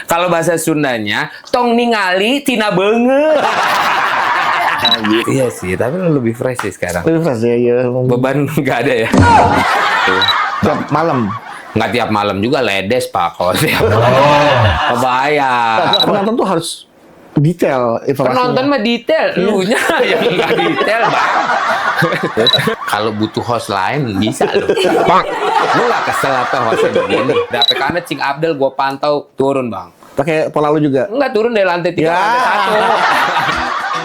Kalau bahasa Sundanya, tong ningali tina beungeut. Iya sih, tapi lebih fresh sih sekarang. Lebih fresh ya. Beban nggak ada ya. Tiap malam. Nggak tiap malam juga ledes Pak. Kalau tiap malam bahaya. Penonton tuh harus detail informasinya. Penonton mah detail, lunya yang nggak detail Bang. Kalau butuh host lain bisa loh. Bang, lu nggak kesel apa hostnya begini? Dari karena Cing Abdel gue pantau turun Bang. Pakai pola lu juga. Enggak turun dari lantai 3 Ya. lantai 1.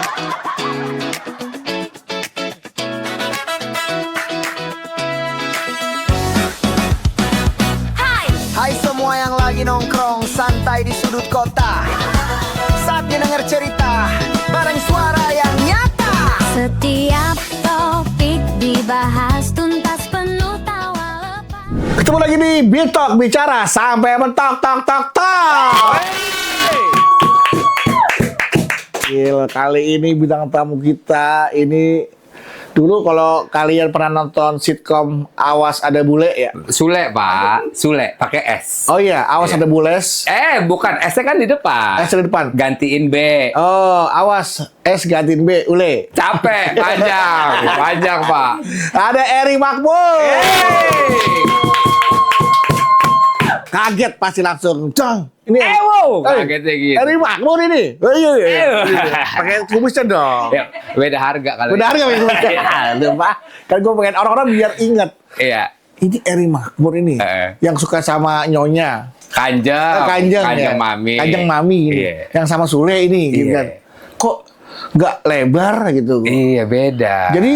Hai semua yang lagi nongkrong santai di sudut kota, saatnya denger cerita bareng suara yang nyata. Setiap topik dibahas tuntas penuh tawa lepas. Ketemu lagi di Bitok Bicara sampai mentok tok tok tok. Gila, kali ini bintang tamu kita ini dulu kalau kalian pernah nonton sitkom Awas Ada Bule ya? Sule Pak, Sule pakai S. Oh iya, Awas Iya. Ada Bules. Bukan S-nya kan di depan. S di depan. Gantiin B. Oh, awas S gantiin B, ule. Capek, panjang, panjang Pak. Ada Eri Makmur. Hey. Kaget pasti langsung. Cong. Ini Wow, kagetnya gitu. Eri Makmur ini. Oh, iya, iya. Pakai kumisnya dong. Ya, beda harga kalau. Benar nggak pakai kumisnya? Aduh, Pak. Kan gue pengen orang-orang biar inget. Iya. Ini Eri Makmur ini yang suka sama Nyonya. Kanjeng. Kanjeng ya? Mami. Kanjeng Mami ini. Iya. Yang sama Sule ini gitu Iya. kan. Kok nggak lebar gitu. Iya, beda. Jadi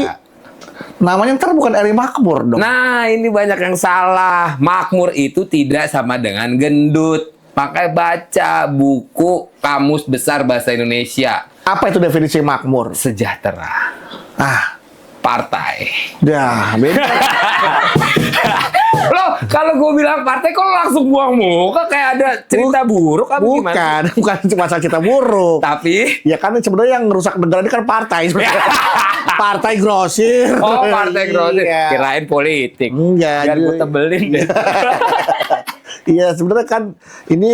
namanya ntar bukan Eri Makmur dong. Nah, ini banyak yang salah. Makmur itu tidak sama dengan gendut. Pakai baca buku Kamus Besar Bahasa Indonesia. Apa itu definisi makmur? Sejahtera. Ah, Partai. dah beda. Loh, kalau gue bilang partai kok langsung buang muka kayak ada cerita buruk apa gimana? bukan cuma cerita buruk. Tapi Ya kan sebenarnya yang rusak negara ini kan partai sebenarnya. Partai grosir. oh, partai grosir. Iya. Kirain politik. Enggak, Biar gue jadi- tebelin deh. Iya, sebenarnya kan ini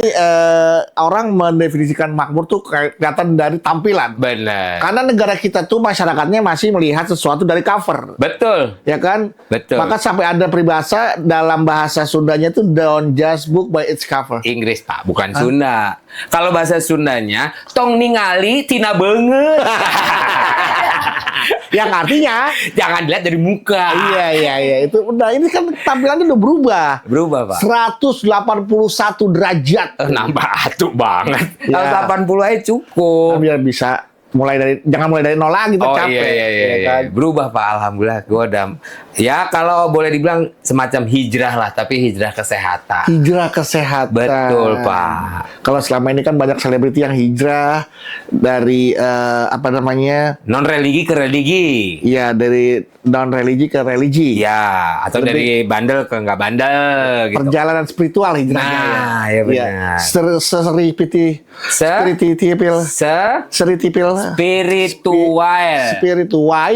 orang mendefinisikan makmur tuh kelihatan dari tampilan. Benar. Karena negara kita tuh masyarakatnya masih melihat sesuatu dari cover. Betul. Ya kan? Betul. Maka sampai ada peribahasa dalam bahasa Sundanya itu don't judge book by its cover. Inggris Pak, bukan Sunda. Kalau bahasa Sundanya, tong ningali tina beungeut. Yang artinya Jangan dilihat dari muka. iya itu udah ini kan tampilannya udah berubah. Berubah Pak. 181 derajat. Nambah atuh banget. Ya. Kalau 80 aja cukup. Biar bisa jangan mulai dari nol lagi tuh Oh capek. iya. ya kan? Berubah Pak, alhamdulillah. Gue udah, ya kalau boleh dibilang semacam hijrah lah, tapi hijrah kesehatan. Hijrah kesehatan. Betul Pak. Kalau selama ini kan banyak selebriti yang hijrah dari apa namanya? Non religi ke religi. Ya dari non religi ke religi. Ya, atau Lebih- dari bandel ke nggak bandel gitu. Perjalanan spiritual hijrahnya. Nah, ya benar. Seripiti spiritipil Spiritual. Spiritual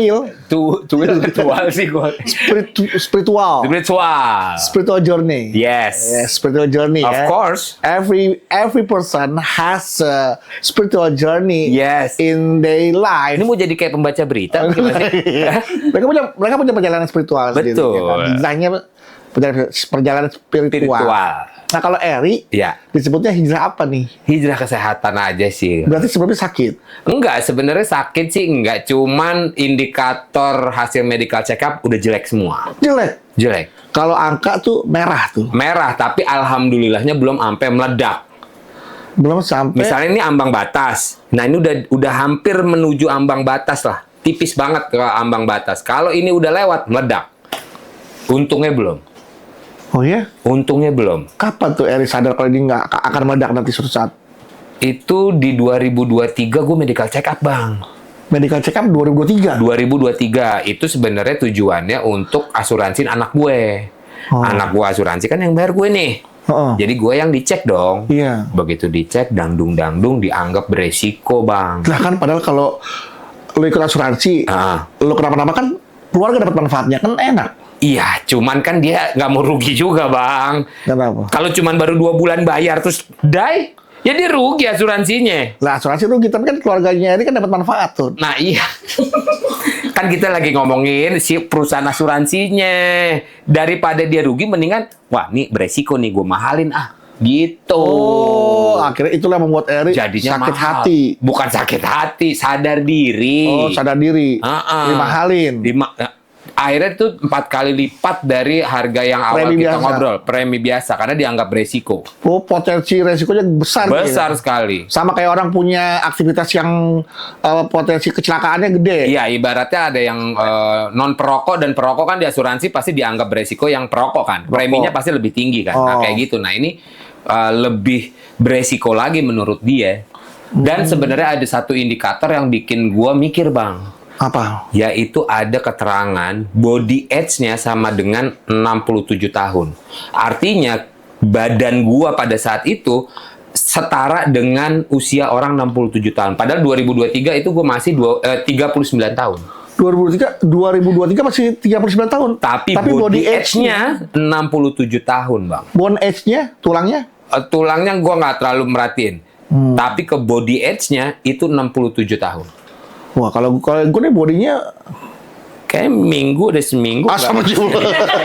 sih gue. spiritual Spiritual. journey. Yes. Spiritual journey. Of ya. course. Every person has a spiritual journey. Yes. In their life. Ini mau jadi kayak pembaca berita gimana sih? mereka punya perjalanan spiritual sendiri. Betul. Ya kan? Hijrahnya perjalanan spiritual. Nah kalau Eri Ya. disebutnya hijrah apa nih? Hijrah kesehatan aja sih. Berarti sebelumnya sakit. Enggak, sebenarnya sakit sih enggak. Cuman indikator hasil medical check up udah jelek semua. Jelek. Kalau angka tuh merah tuh. Merah, tapi alhamdulillahnya belum sampai meledak. Belum sampai. Misalnya ini ambang batas. Nah, ini udah hampir menuju ambang batas lah. Tipis banget ke ambang batas. Kalau ini udah lewat, meledak. Untungnya belum. Oh ya? Untungnya belum. Kapan tuh Eri sadar kalau ini nggak akan meledak nanti suatu saat? Itu di 2023 gue medical check up, Bang. Medical check up 2023. 2023 itu sebenarnya tujuannya untuk asuransi anak gue. Oh. Anak gue asuransi kan yang bayar gue nih. Oh. Jadi gue yang dicek dong. Iya. Begitu dicek, dangdung dianggap beresiko, Bang. Lah kan padahal kalau lu ikut asuransi, Ah. lu kenapa-napa kan keluarga dapat manfaatnya kan enak. Iya, cuman kan dia nggak mau rugi juga, Bang. Kenapa? Kalau cuman baru 2 bulan bayar terus die, Ya dia rugi asuransinya. Lah asuransi rugi, tapi kan keluarganya ini kan dapat manfaat tuh. Nah iya, kan kita lagi ngomongin si perusahaan asuransinya. Daripada dia rugi, mendingan, wah nih beresiko nih, gue mahalin gitu. Oh, akhirnya itulah membuat Eri Jadinya sakit mahal. hati. Bukan sakit hati, sadar diri. Oh, sadar diri. Dimahalin. Akhirnya tuh 4 kali lipat dari harga yang awal Premi kita biasa. ngobrol. Premi biasa, karena dianggap beresiko. Oh, potensi resikonya besar. Besar gitu. sekali. Sama kayak orang punya aktivitas yang potensi kecelakaannya gede. Iya, ibaratnya ada yang non perokok dan perokok kan di asuransi pasti dianggap beresiko yang perokok kan. Preminya pasti lebih tinggi kan. Nah, Oh. kayak gitu. Nah, ini lebih beresiko lagi menurut dia. Dan sebenarnya ada satu indikator yang bikin gua mikir, Bang. Apa? Yaitu ada keterangan body age-nya sama dengan 67 tahun. Artinya badan gua pada saat itu setara dengan usia orang 67 tahun. Padahal 2023 itu gua masih 39 tahun. 2023 masih 39 tahun. Tapi body age-nya 67 tahun, Bang. Bone age-nya, tulangnya? Tulangnya gua nggak terlalu merhatiin. Tapi ke body age-nya itu 67 tahun. Wah, kalau gue nih bodinya Kayak minggu udah seminggu. sama juga.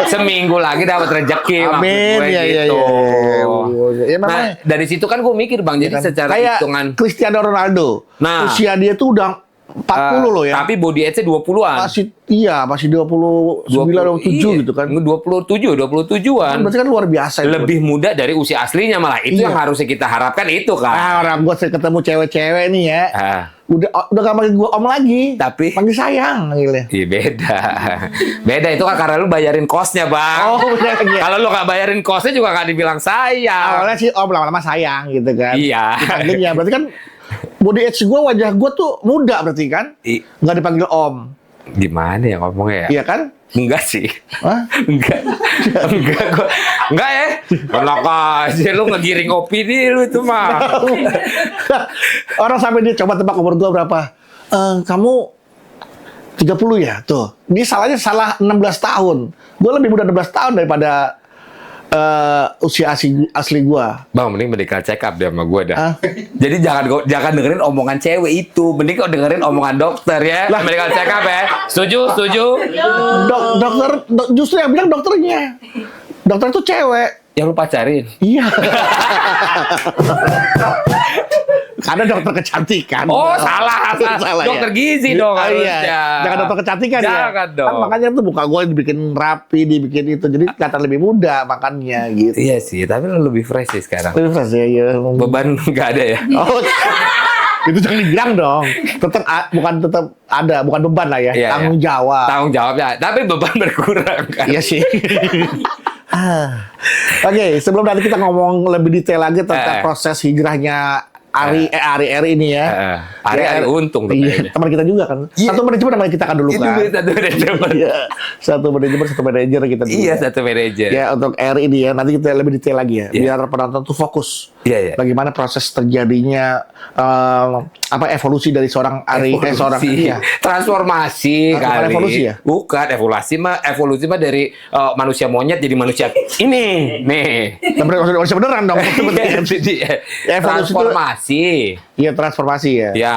Seminggu lagi dapat rezeki maksud Amin, gue ya, gitu. Ya, Nah, namanya. dari situ kan gue mikir, Bang, jadi secara Kayak hitungan Cristiano Ronaldo. Nah. Usia dia tuh udah 40 loh ya. Tapi body age-nya 20-an. Masih 29 27 gitu kan. 27-an. Berarti kan luar biasa itu. Lebih muda dari usia aslinya malah. Itu Iya. yang harusnya kita harapkan itu kan. Orang gue ketemu cewek-cewek nih ya. Ah, Udah gak manggil gue om lagi. Tapi- panggil sayang manggilnya. iya beda. Beda itu kan karena lu bayarin kosnya, Bang. Oh, beda lagi ya. Kalau lu gak bayarin kosnya juga gak dibilang sayang. Awalnya sih om, lama-lama sayang gitu kan. Iya. Dipanggilnya berarti kan body age gue, wajah gue tuh muda berarti kan. Nggak dipanggil om. Gimana ya ngomongnya ya? Iya kan? Enggak sih. Hah? Enggak. Enggak ya. Enak aja lu ngegiring opini lu itu mah. Orang sampai dia coba tebak umur gue berapa. Kamu 30 ya? Tuh. Ini salahnya salah 16 tahun. Gue lebih muda 16 tahun daripada usia asli gue. Bang, mending medical check up deh sama gue dah. Hah? Jadi jangan dengerin omongan cewek itu. Mending kau dengerin omongan dokter ya. Medical check up ya. Setuju? Dokter, justru yang bilang dokternya. Dokter itu cewek. Yang lu pacarin. Iya. Karena dokter kecantikan. Oh, salah. Salah Dokter ya? gizi dong harusnya. Iya. Jangan dokter kecantikan ya. Jangan dong. Kan makanya tuh muka gue dibikin rapi, dibikin itu. Jadi kelihatan lebih muda makannya gitu. Iya sih, tapi lu lebih fresh sih sekarang. Lebih fresh ya. Iya. Beban nggak ada ya. Oh, itu jangan dibilang dong. Tetap ada, bukan beban lah ya. Iya, Tanggung iya. jawab. Tanggung jawabnya, tapi beban berkurang kan. Iya sih. Oke, sebelum nanti kita ngomong lebih detail lagi tentang proses hijrahnya Ari ini ya. Ari untung tuh Iya, kayaknya. teman kita juga kan. Satu manajemen namanya kita kan dulu Itu kan. satu manajemen. Iya, satu manajer kita dulu. Iya, satu manajer. Ya, untuk Ari ini ya, nanti kita lebih detail lagi ya, Iya. biar penonton tuh fokus. Iya, iya. Bagaimana proses terjadinya evolusi dari seorang Ari, Evolusi. iya. Transformasi Bukan kali. evolusi ya? Bukan evolusi mah dari manusia monyet jadi manusia ini. Nih. Manusia beneran dong. Iya, itu dia. Evolusi itu- Transformasi. Iya, transformasi ya. Iya.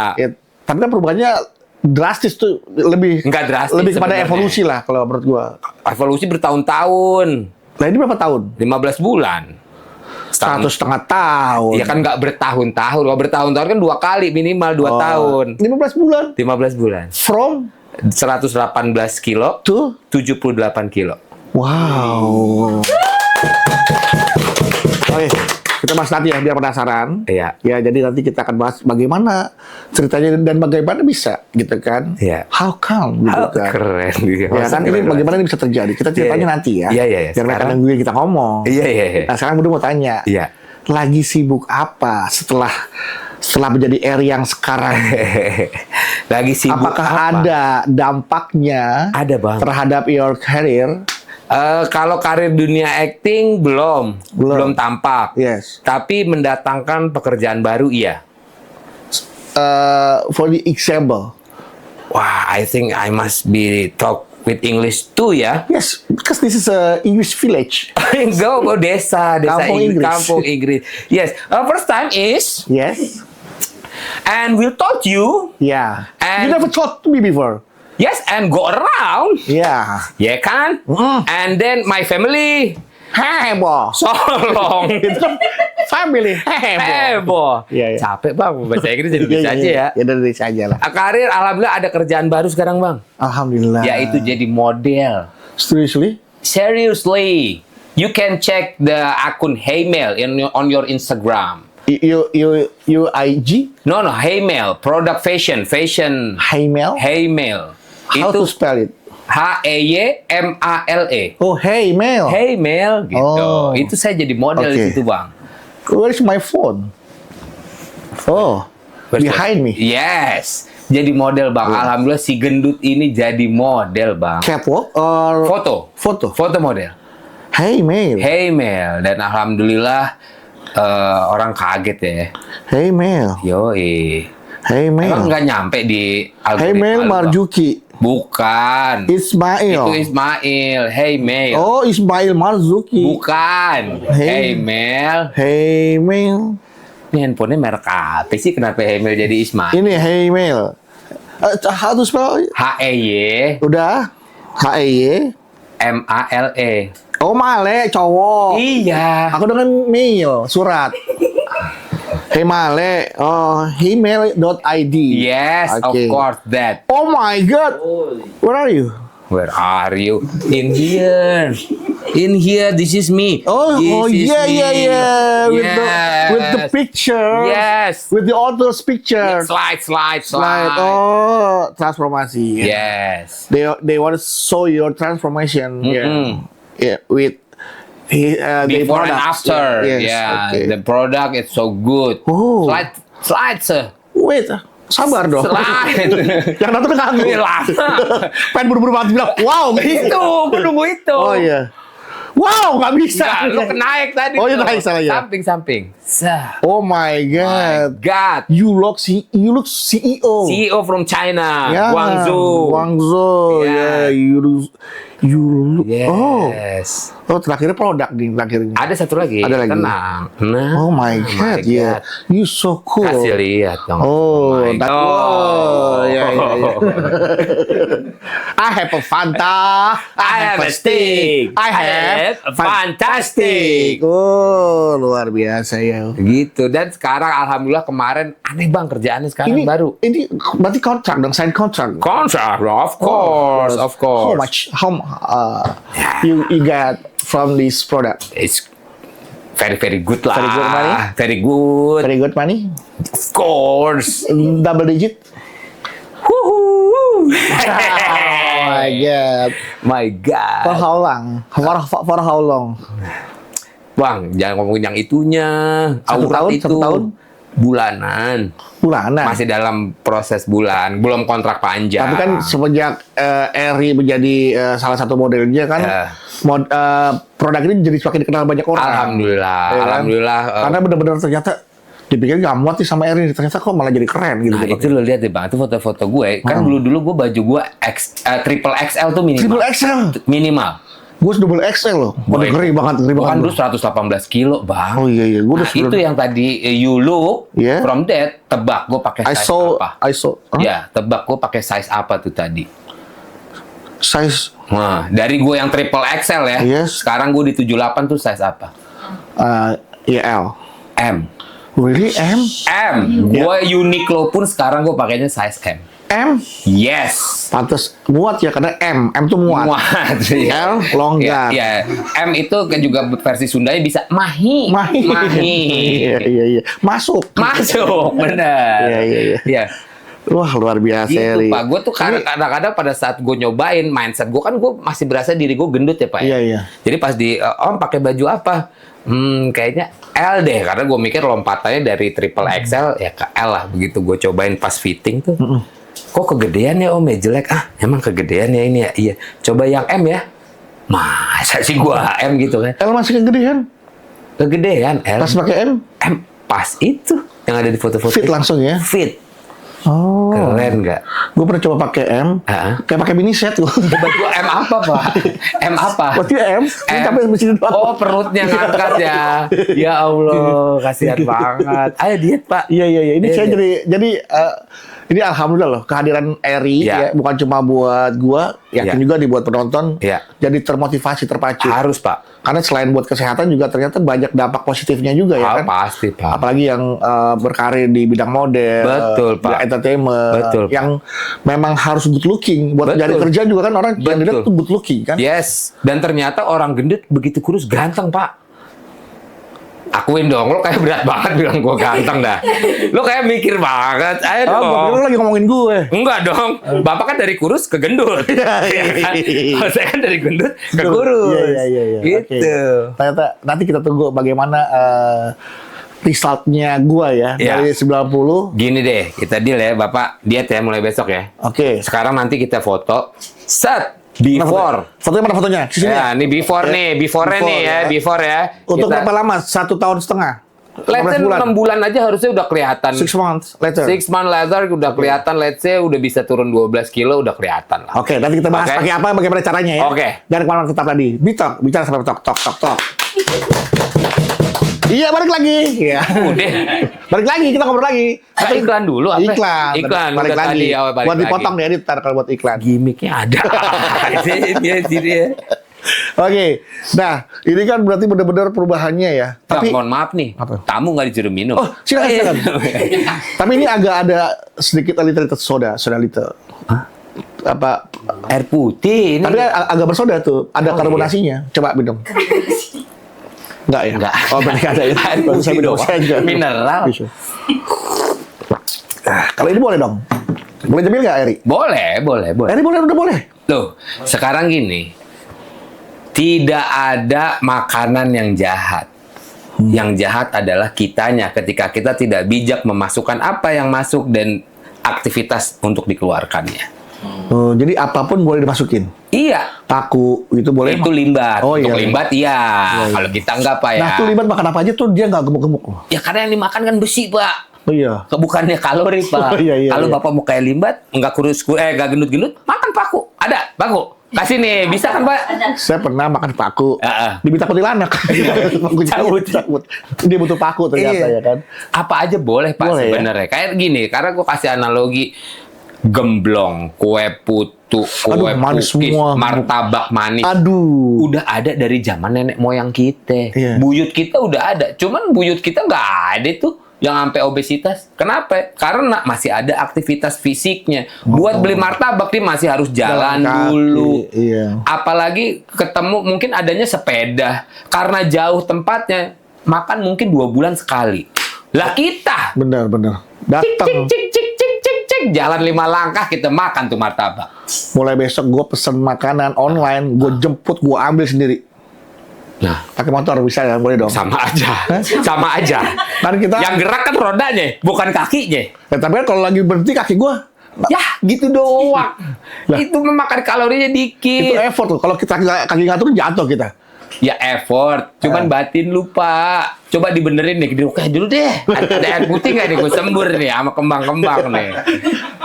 Tapi kan perubahannya drastis tuh, lebih Enggak drastis lebih kepada sebenarnya. evolusi lah kalau menurut gua. Evolusi bertahun-tahun. Nah, ini berapa tahun? 15 bulan. 1,5 tahun. Iya kan nggak bertahun-tahun. Kalau bertahun-tahun kan 2 kali minimal 2 tahun. 15 bulan. 15 bulan. From 118 kilo, to 78 kilo. wow. Oke, kita bahas nanti ya biar penasaran. Iya. Ya, jadi nanti kita akan bahas bagaimana ceritanya dan bagaimana bisa gitu kan. Iya. How come gitu Oh, kan. keren. Ya kan ini bagaimana ini bisa terjadi. Kita ceritanya Iya, iya. nanti ya. Iya, iya, iya. Biar mereka Sekarang- nungguin kita ngomong. Iya, iya, iya. Nah, sekarang udah mau tanya. Iya. Lagi sibuk apa setelah menjadi Eri yang sekarang? Lagi sibuk Apakah apa? ada dampaknya Ada, Bang. terhadap your career? Kalau karir dunia acting belum tampak. Yes. Tapi mendatangkan pekerjaan baru iya. For the example, Wah, I think I must be talk with English too ya. Yes, because this is a English village. Go desa Kampung Inggris. Inggris. Kampung Inggris. Yes, first time is, Yes. and we'll taught you. Yeah. And- You never talked to me before. Yes, and go around. Yeah. Ya kan? And then my family Hey, boss. solong. Itu kan family. Hey, boss. Heboh. Iya, iya. Capek bang, bahasa Inggris jadi bisa aja ya. Ya dari aja lah. Karir, alhamdulillah ada kerjaan baru sekarang bang. Alhamdulillah. Yaitu jadi model. Seriously? Seriously, you can check the akun Heymail on your Instagram. You IG? No, Heymail, product fashion. Heymail? Heymail. How to spell it? HEYMALE. Oh, Heymail. Heymail gitu. Oh. Itu saya jadi model Oke. di situ bang. Where is my phone? Oh, Where's behind that? me. Yes. Jadi model bang. Alhamdulillah si gendut ini jadi model bang. Catwalk or Foto model. Heymail. Heymail. Dan alhamdulillah orang kaget ya. Heymail. Yoi. Emang Heymail. nggak nyampe di algoritma Heymail lu, Bang? Marzuki. Bukan. Ismail. Itu Ismail. Heymail. Oh, Ismail Marzuki. Bukan. Hey. Heymail. Heymail. Ini handphonenya merek apa sih? Kenapa Heymail jadi Ismail? Ini Heymail. How to spell? HEY Udah. H-E-Y. MALE. Oh, Male, cowok. Iya. Aku dengan mail, surat. Hemale, hemail.id. Yes, Okay. of course that. Oh my God. Where are you? Where are you? In here. In here, this is me. This is yeah, me. yeah. With the Yes. picture. Yes. With the author's picture. Slide. Like, oh, transformasi. Yes. They want to show your transformation. Yeah, with the Before and products. after. Yes, Yeah, okay. the product is so good. Oh. Slide, sir. Wait, sabar dong. Slide. Yang nonton nganggu. Ini lama. Pengen buru-buru banget bilang, wow. Itu, gue nunggu itu. Oh iya. Wow, nggak bisa. Enggak, lu naik tadi. Oh, iya, tuh. naik, salah ya. Samping. Oh my God. God. You look CEO. CEO from China, Yeah, Guangzhou. Yeah, Yeah. you look. Yes. Oh, terakhirnya produk nih, terakhirnya. Ada satu lagi. Ada lagi. Tenang. Nah. Oh my God, yeah. You so cool. Kasih lihat dong. Oh, my that God. wow. Yeah. I have a Fanta. I have a stick. I have a fantastic. Oh, luar biasa ya. Gitu. Dan sekarang alhamdulillah kemarin aneh bang kerjaannya sekarang Ini baru. Ini berarti kontrak dong, sign kontrak. Kontrak, of course, of course. How much? You got from this product? It's very good lah. Very good money? Very good. Very good money. Of course. Double digit. Woohoo. Oh my God. My God. For how long? For how long? Bang, jangan ngomongin yang itunya. Satu Aurat tahun, itu satu tahun? bulanan. Bulanan. Masih dalam proses bulan, belum kontrak panjang. Tapi kan semenjak Eri menjadi salah satu modelnya kan, produk ini jadi semakin dikenal banyak orang. Alhamdulillah, Ya kan? alhamdulillah. Karena benar-benar ternyata dipikir nggak muat nih sama Eri, ternyata kok malah jadi keren gitu. Nah itu lo lihat deh bang, itu foto-foto gue. Kan dulu gue baju gue triple XL tuh minimal. Triple XL. Minimal. Gue double XL loh. Gue Ngeri banget, ngeri Gue kan banget. dulu 118 kilo bang. Oh iya, gue udah Nah, itu yang tadi you look Yeah. from that, tebak gue pakai size apa? I saw. Huh? Ya, tebak gue pakai size apa tuh tadi? Size Nah, dari gue yang triple XL ya. Yes. Sekarang gue di 78 tuh size apa? L. M. Really M? M. Gue Uniqlo pun sekarang gue pakainya size M. M? Yes. Pantes muat ya karena M tuh muat. Muat. L longgar. Ya, M itu kan juga versi Sundanya bisa mahi. Mahi. Iya. Masuk. Masuk, benar. Iya. Iya. Wah, luar biasa Gitu, Eri. Pak. Gue tuh kadang-kadang pada saat gue nyobain mindset gue kan gue masih berasa diri gue gendut ya Pak. Ya? Iya. Jadi pas di Om pakai baju apa? Kayaknya L deh karena gue mikir lompatannya dari triple XL ya ke L lah. Begitu gue cobain pas fitting tuh. Kok kegedean ya Om ya jelek? Emang kegedean ya ini ya? Iya. Coba yang M ya. Masa sih gue M gitu kan? L masih kegedean. Kegedean L. Pas pakai M, M pas itu yang ada di foto-foto. fit itu. langsung ya. Fit. Oh. Keren nggak? Gue pernah coba pakai M, kayak pakai mini set gue. Baju M apa, Pak? M apa? Waktu M, ini sampai mesin doang. Oh, perutnya ngangkat ya. Ya Allah, kasihan banget. Ayo diet, Pak. Iya. Ini Iya, saya iya. jadi ini alhamdulillah loh kehadiran Eri Iya. ya, bukan cuma buat gua, yakin Iya. juga dibuat penonton. Iya. Jadi termotivasi, terpacu. Harus, Pak. Karena selain buat kesehatan juga ternyata banyak dampak positifnya juga ya kan. Pasti, Pak. Apalagi yang berkarir di bidang model, Betul, Pak. bidang entertainment, Betul, Pak. yang memang harus good looking. Buat Betul. cari kerja juga kan orang yang Betul. dilihat tuh good looking kan. Yes. Dan ternyata orang gendut begitu kurus ganteng, Pak. Akuin dong, lo kayak berat banget bilang gue ganteng dah. Lo kayak mikir banget. Ayo Oh, dong. gua pikir lu lagi ngomongin gue. Enggak dong. Bapak kan dari kurus ke gendut. Ya kan? Kalau saya kan dari gendut ke kurus. Iya. Gitu. Oke. Ternyata nanti kita tunggu bagaimana resultnya gua ya Iya. dari 90. Gini deh, kita deal ya, Bapak diet ya mulai besok ya. Oke. Sekarang nanti kita foto set before. Fotonya mana fotonya? Sini Ya, ini before nih, before-nya nih ya, before ya. Untuk Kita- berapa lama? 1 tahun setengah. Let's say 6 bulan aja harusnya udah kelihatan. 6 months later. 6 months later udah kelihatan, let's say udah bisa turun 12 kilo, udah kelihatan lah. Oke, nanti kita bahas Oke. pakai apa, bagaimana caranya ya. Oke. Jangan kemana-mana, tetap tadi. Bicara sampai tok. Iya, balik lagi. Iya. Udah. Balik lagi, kita ngobrol lagi. Iklan dulu apa? Iklan. Balik Balik lagi. lagi. Balik Buat lagi. dipotong ya, ntar kalau buat iklan. Gimiknya ada. dia. Oke. Nah, ini kan berarti benar-benar perubahannya ya. Tapi Tapi mohon maaf nih, Apa? tamu nggak disuruh minum. Oh, silakan. Tapi ini agak ada sedikit liter soda liter. Apa? Air putih ini. Tapi agak bersoda tuh, ada Oh, karbonasinya. Coba minum. Enggak ya? Enggak. Oh, berarti nggak ada ya. Air Baru putih minum, doang. saya juga. Mineral. Bisa. Kalau ini boleh dong. Boleh jamil nggak, Eri? Boleh. Eri boleh, udah boleh. Loh, sekarang gini, tidak ada makanan yang jahat. Yang jahat adalah kitanya ketika kita tidak bijak memasukkan apa yang masuk dan aktivitas untuk dikeluarkannya. Oh, jadi apapun boleh dimasukin. Iya, Paku itu boleh. itu limbat. Oh, Untuk iya. limbat iya. Kalau kita enggak Pak ya. Nah, tuh libat makan apa aja tuh dia nggak gemuk-gemuk loh. Ya karena yang dimakan kan besi Pak. Oh iya. Bukannya kalori Pak. Oh, iya. Kalau Bapak mau kayak limbat, enggak enggak gendut-gendut, makan paku. Ada, paku. Kasih nih, bisa kan Pak? Saya pernah makan paku. Diminta kuntilanak. Pakunya cabut. Dia butuh paku ternyata Iya. ya kan. Apa aja boleh Pak Boleh, ya? sebenarnya. Kayak gini, karena gue kasih analogi gemblong, kue putu, kue Aduh, manis pukis, semua. martabak manis. Aduh. Udah ada dari zaman nenek moyang kita. Iya. Buyut kita udah ada. Cuman buyut kita nggak ada tuh yang sampai obesitas. Kenapa? Karena masih ada aktivitas fisiknya. Buat beli martabak dia masih harus jalan Jalan kaki, dulu. iya. Apalagi ketemu mungkin adanya sepeda. Karena jauh tempatnya, makan mungkin 2 bulan sekali. Lah kita Benar. cik Datang. jalan 5 langkah kita makan tuh martabak. Mulai besok gue pesen makanan online, gue jemput, gue ambil sendiri. Nah, Pakai motor bisa ya, boleh dong. sama aja. Sama aja. Kan kita. Yang gerak kan rodanya, bukan kakinya. Ya, tapi kan kalau lagi berhenti kaki gue, Ya, gitu doang. Lah. Itu memakan kalorinya itu dikit. effort tuh. Kalau kita kaki nggak turun jatuh kita. Ya effort, cuman batin lupa. Coba dibenerin deh, oke dulu deh. Ada air putih nggak nih? Gue sembur nih sama kembang-kembang nih.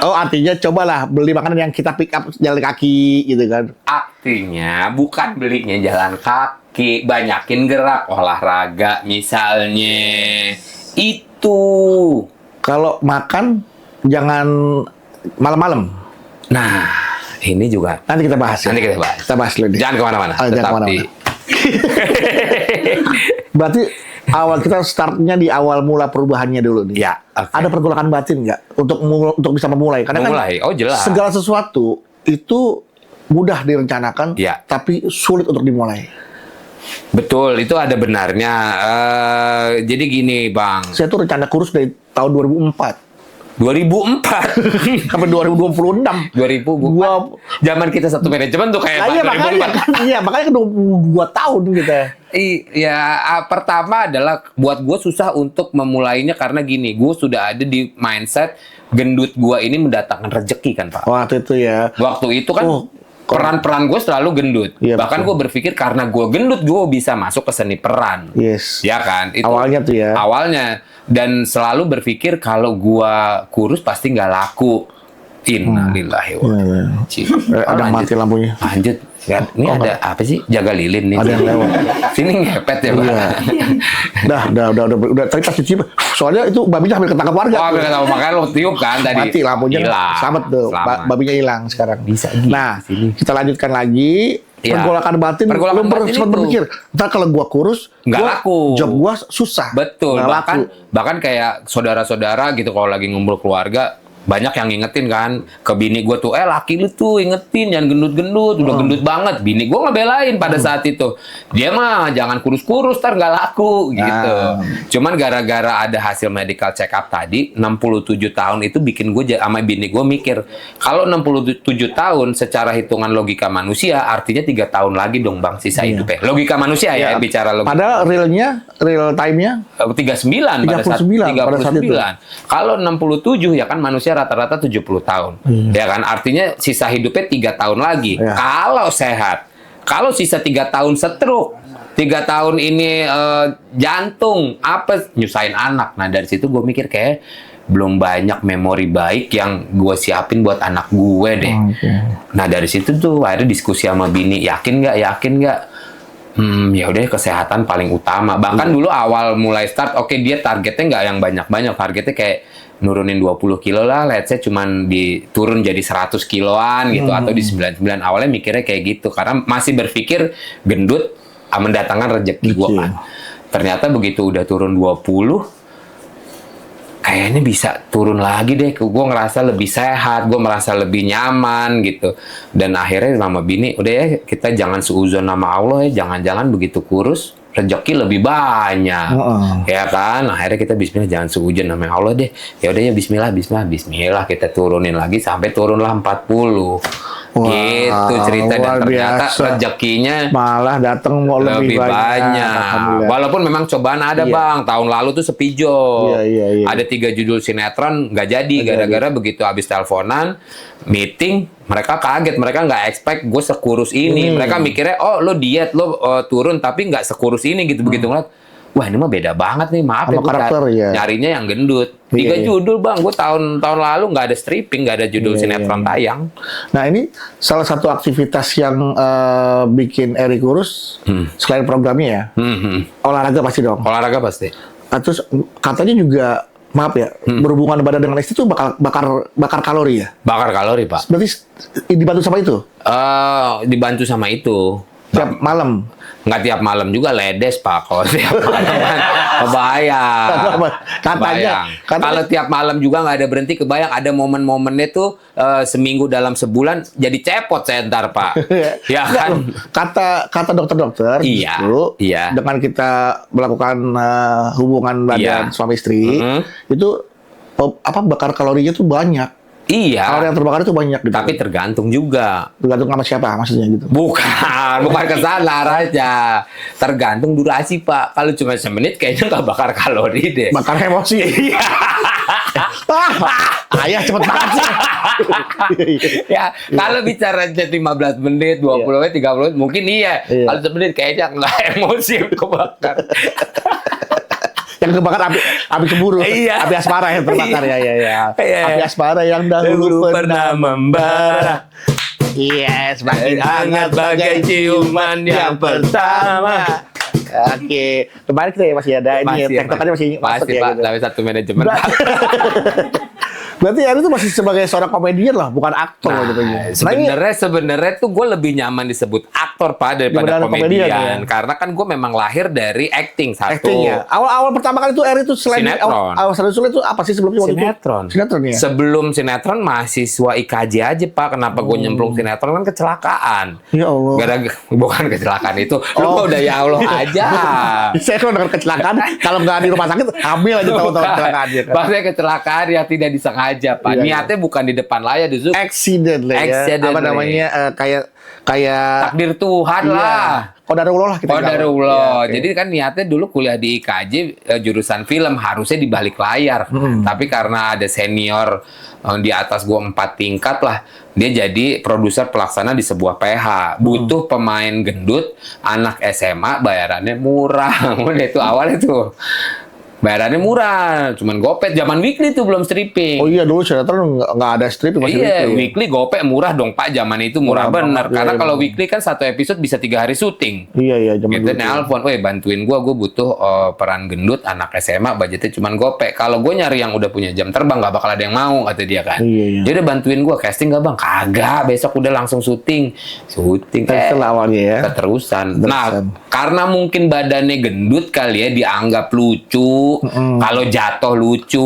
Oh, artinya cobalah beli makanan yang kita pick up jalan kaki gitu kan. Artinya bukan belinya jalan kaki, banyakin gerak, olahraga misalnya. Itu. Kalau makan jangan malam-malam. Nah, ini juga. Nanti kita bahas ya. Nanti kita bahas. Kita bahas dulu deh. Jangan kemana-mana. Oh, jangan Tetap kemana-mana. di- Berarti awal kita startnya di awal mula perubahannya dulu nih. Ya, oke. Ada pergolakan batin nggak untuk bisa memulai? Karena Memulai? kan Oh, jelas. segala sesuatu itu mudah direncanakan, Ya. tapi sulit untuk dimulai. Betul, itu ada benarnya. Jadi gini, Bang. Saya tuh rencana kurus dari tahun 2004 2004. sampai 2026. 2000 Gua zaman kita satu manajemen tuh kayak Nah, iya, 2004. makanya kan 22 tahun kita. Iya, pertama adalah buat gue susah untuk memulainya karena gini, gue sudah ada di mindset gendut gue ini mendatangkan rezeki kan Pak. Waktu itu ya. Waktu itu kan Oh, peran-peran gue selalu gendut. Iya, Bahkan gue betul. berpikir karena gue gendut gue bisa masuk ke seni peran. Yes. Ya kan? Itu Awalnya tuh ya. Awalnya. Dan selalu berpikir kalau gua kurus pasti nggak laku. Innalillahi wa inna ilaihi raji'un. Ada Lanjut. mati lampunya. Lanjut. Ya, ini ada apa sih? Jaga lilin nih. Ada yang lewat. Sini ngepet ya, Pak. Iya. Udah. Tadi pas cuci, soalnya itu babinya hampir ketangkap warga. Oh, bener, makanya lo tiup kan tadi. Mati lampunya. Hilang. Selamat tuh. Selamat. Babinya hilang sekarang. Bisa gitu Nah, sini. kita lanjutkan lagi. Iya. Pergolakan batin. Pergolakan Lu batin sempat itu. berpikir, ntar kalau gua kurus, Nggak laku. job gua susah. Betul, Nggak bahkan kayak saudara-saudara gitu kalau lagi ngumpul keluarga banyak yang ngingetin kan ke bini gue tuh, laki lu tuh ingetin jangan gendut-gendut, udah gendut banget. Bini gue ngebelain pada saat itu, dia mah jangan kurus-kurus ntar nggak laku gitu. Cuman gara-gara ada hasil medical check up tadi 67 tahun itu bikin gue sama bini gue mikir, kalau 67 tahun secara hitungan logika manusia artinya 3 tahun lagi dong bang sisa hidupnya. Logika manusia ya, bicara logika. Padahal real time-nya 39 pada saat 39. Kalau 67 ya kan manusia rata-rata 70 tahun. Ya kan artinya sisa hidupnya 3 tahun lagi. Ya. Kalau sehat. Kalau sisa 3 tahun stroke, 3 tahun ini jantung, apa nyusahin anak. Nah dari situ gue mikir kayak belum banyak memori baik yang gue siapin buat anak gue deh. Nah dari situ tuh akhirnya diskusi sama bini, yakin nggak? Ya udah kesehatan paling utama. Bahkan dulu awal mulai start, oke, dia targetnya nggak yang banyak-banyak, targetnya kayak nurunin 20 kilo lah, let's say cuman diturun jadi 100 kiloan gitu, atau di 99. Awalnya mikirnya kayak gitu, karena masih berpikir gendut mendatangkan rezeki gue kan. Ternyata begitu udah turun 20, kayaknya bisa turun lagi deh. Gue ngerasa lebih sehat, gue merasa lebih nyaman gitu. Dan akhirnya sama bini, udah ya kita jangan seuzon sama Allah ya, jangan-jangan begitu kurus rezeki lebih banyak, ya kan? Akhirnya kita bismillah, jangan seuzon sama Allah deh. Ya udah ya bismillah kita turunin lagi sampai turunlah 40. Gitu cerita, dan ternyata rezekinya malah datang mau lebih banyak. Walaupun memang cobaan ada bang, tahun lalu tuh sepijo. Iya. Ada 3 judul sinetron nggak jadi gara-gara begitu habis teleponan meeting, mereka kaget, mereka nggak expect gue sekurus ini. Mereka mikirnya lo diet, lo turun tapi nggak sekurus ini gitu. Begitu ngeliat, wah ini mah beda banget nih, maaf ya, gue nyarinya yang gendut. 3 judul bang, gue tahun lalu nggak ada stripping, nggak ada judul sinetron tayang. Nah ini salah satu aktivitas yang bikin Eri kurus, selain programnya ya, olahraga pasti dong. Olahraga pasti. Terus katanya juga, maaf ya, berhubungan badan dengan istri itu bakar kalori ya? Bakar kalori pak. Berarti dibantu sama itu? Dibantu sama itu. Tiap malam? Nggak tiap malam juga, ledes pak. Kalau tiap malam kan kebayang. Kalau tiap malam juga nggak ada berhenti, kebayang ada momen-momennya tuh seminggu dalam sebulan jadi cepot saya ntar pak. Ya kan? Kata dokter-dokter, justru dengan kita melakukan hubungan badan suami istri, itu bakar kalorinya tuh banyak. Iya. Kalori yang terbakar itu banyak gitu. Tapi tergantung juga. Tergantung sama siapa maksudnya gitu. Bukan ke sana aja. Tergantung durasi, Pak. Kalau cuma semenit kayaknya nggak bakar kalori deh. Bakar emosi. Iya. Ayah cepet banget sih. Ya, kalau bicara 15 menit, 20 menit, 30 menit mungkin iya. Kalau semenit kayaknya nggak emosi kebakar. Yang kebakar api cemburu, api asmara yang terbakar ya. Api asmara yang dahulu pernah membara. Yes, semakin hangat bagai ciuman yang pertama. Oke, kemarin kita masih ada ini, tektokannya masih masuk ya. Tapi satu manajemen. Berarti Eri itu masih sebagai seorang komedian lah, bukan aktor gitu. Sebenarnya tuh gue lebih nyaman disebut aktor pak daripada komedian ya? Karena kan gue memang lahir dari acting satu. Acting ya. Awal pertama kali itu Eri itu selain sinetron. Awal itu apa sih sebelumnya waktu sinetron. Itu? Sinetron ya. Sebelum sinetron mahasiswa IKJ aja pak. Kenapa gue nyemplung sinetron kan kecelakaan. Ya Allah. Bukan kecelakaan itu. Lu udah ya Allah aja. Saya kalau dengan kecelakaan kalau nggak di rumah sakit hamil aja tahu-tahu kecelakaan aja. Maksudnya kecelakaan yang tidak disengaja. Pak. Niatnya bukan di depan layar, justru accident lah ya. Apa namanya kayak takdir Tuhan lah. Qadarullah lah kita. Qadarullah. Jadi kan niatnya dulu kuliah di IKJ jurusan film harusnya di balik layar. Tapi karena ada senior di atas gua 4 tingkat lah, dia jadi produser pelaksana di sebuah PH. Butuh pemain gendut, anak SMA, bayarannya murah. Itu awalnya tuh. Bayarannya murah, cuman gopet. Zaman weekly tuh belum stripping. Oh iya, dulu sinetron nggak ada strip masih Iya, weekly. weekly gopek murah dong Pak. Zaman itu murah Murah bener. banget, Karena iya, kalau bener. weekly kan satu episode bisa 3 hari syuting. Iya, zaman Gitu dulu. nelpon, weh bantuin gue butuh peran gendut anak SMA, budgetnya cuman gopek. Kalau gue nyari yang udah punya jam terbang nggak bakal ada yang mau, kata dia kan. Iya. Dia udah bantuin gue casting gak bang? Kagak, besok udah langsung syuting. Setelah awalnya ya. Keterusan. Keterusan. Nah, karena mungkin badannya gendut kali ya, dianggap lucu. Kalau jatuh lucu,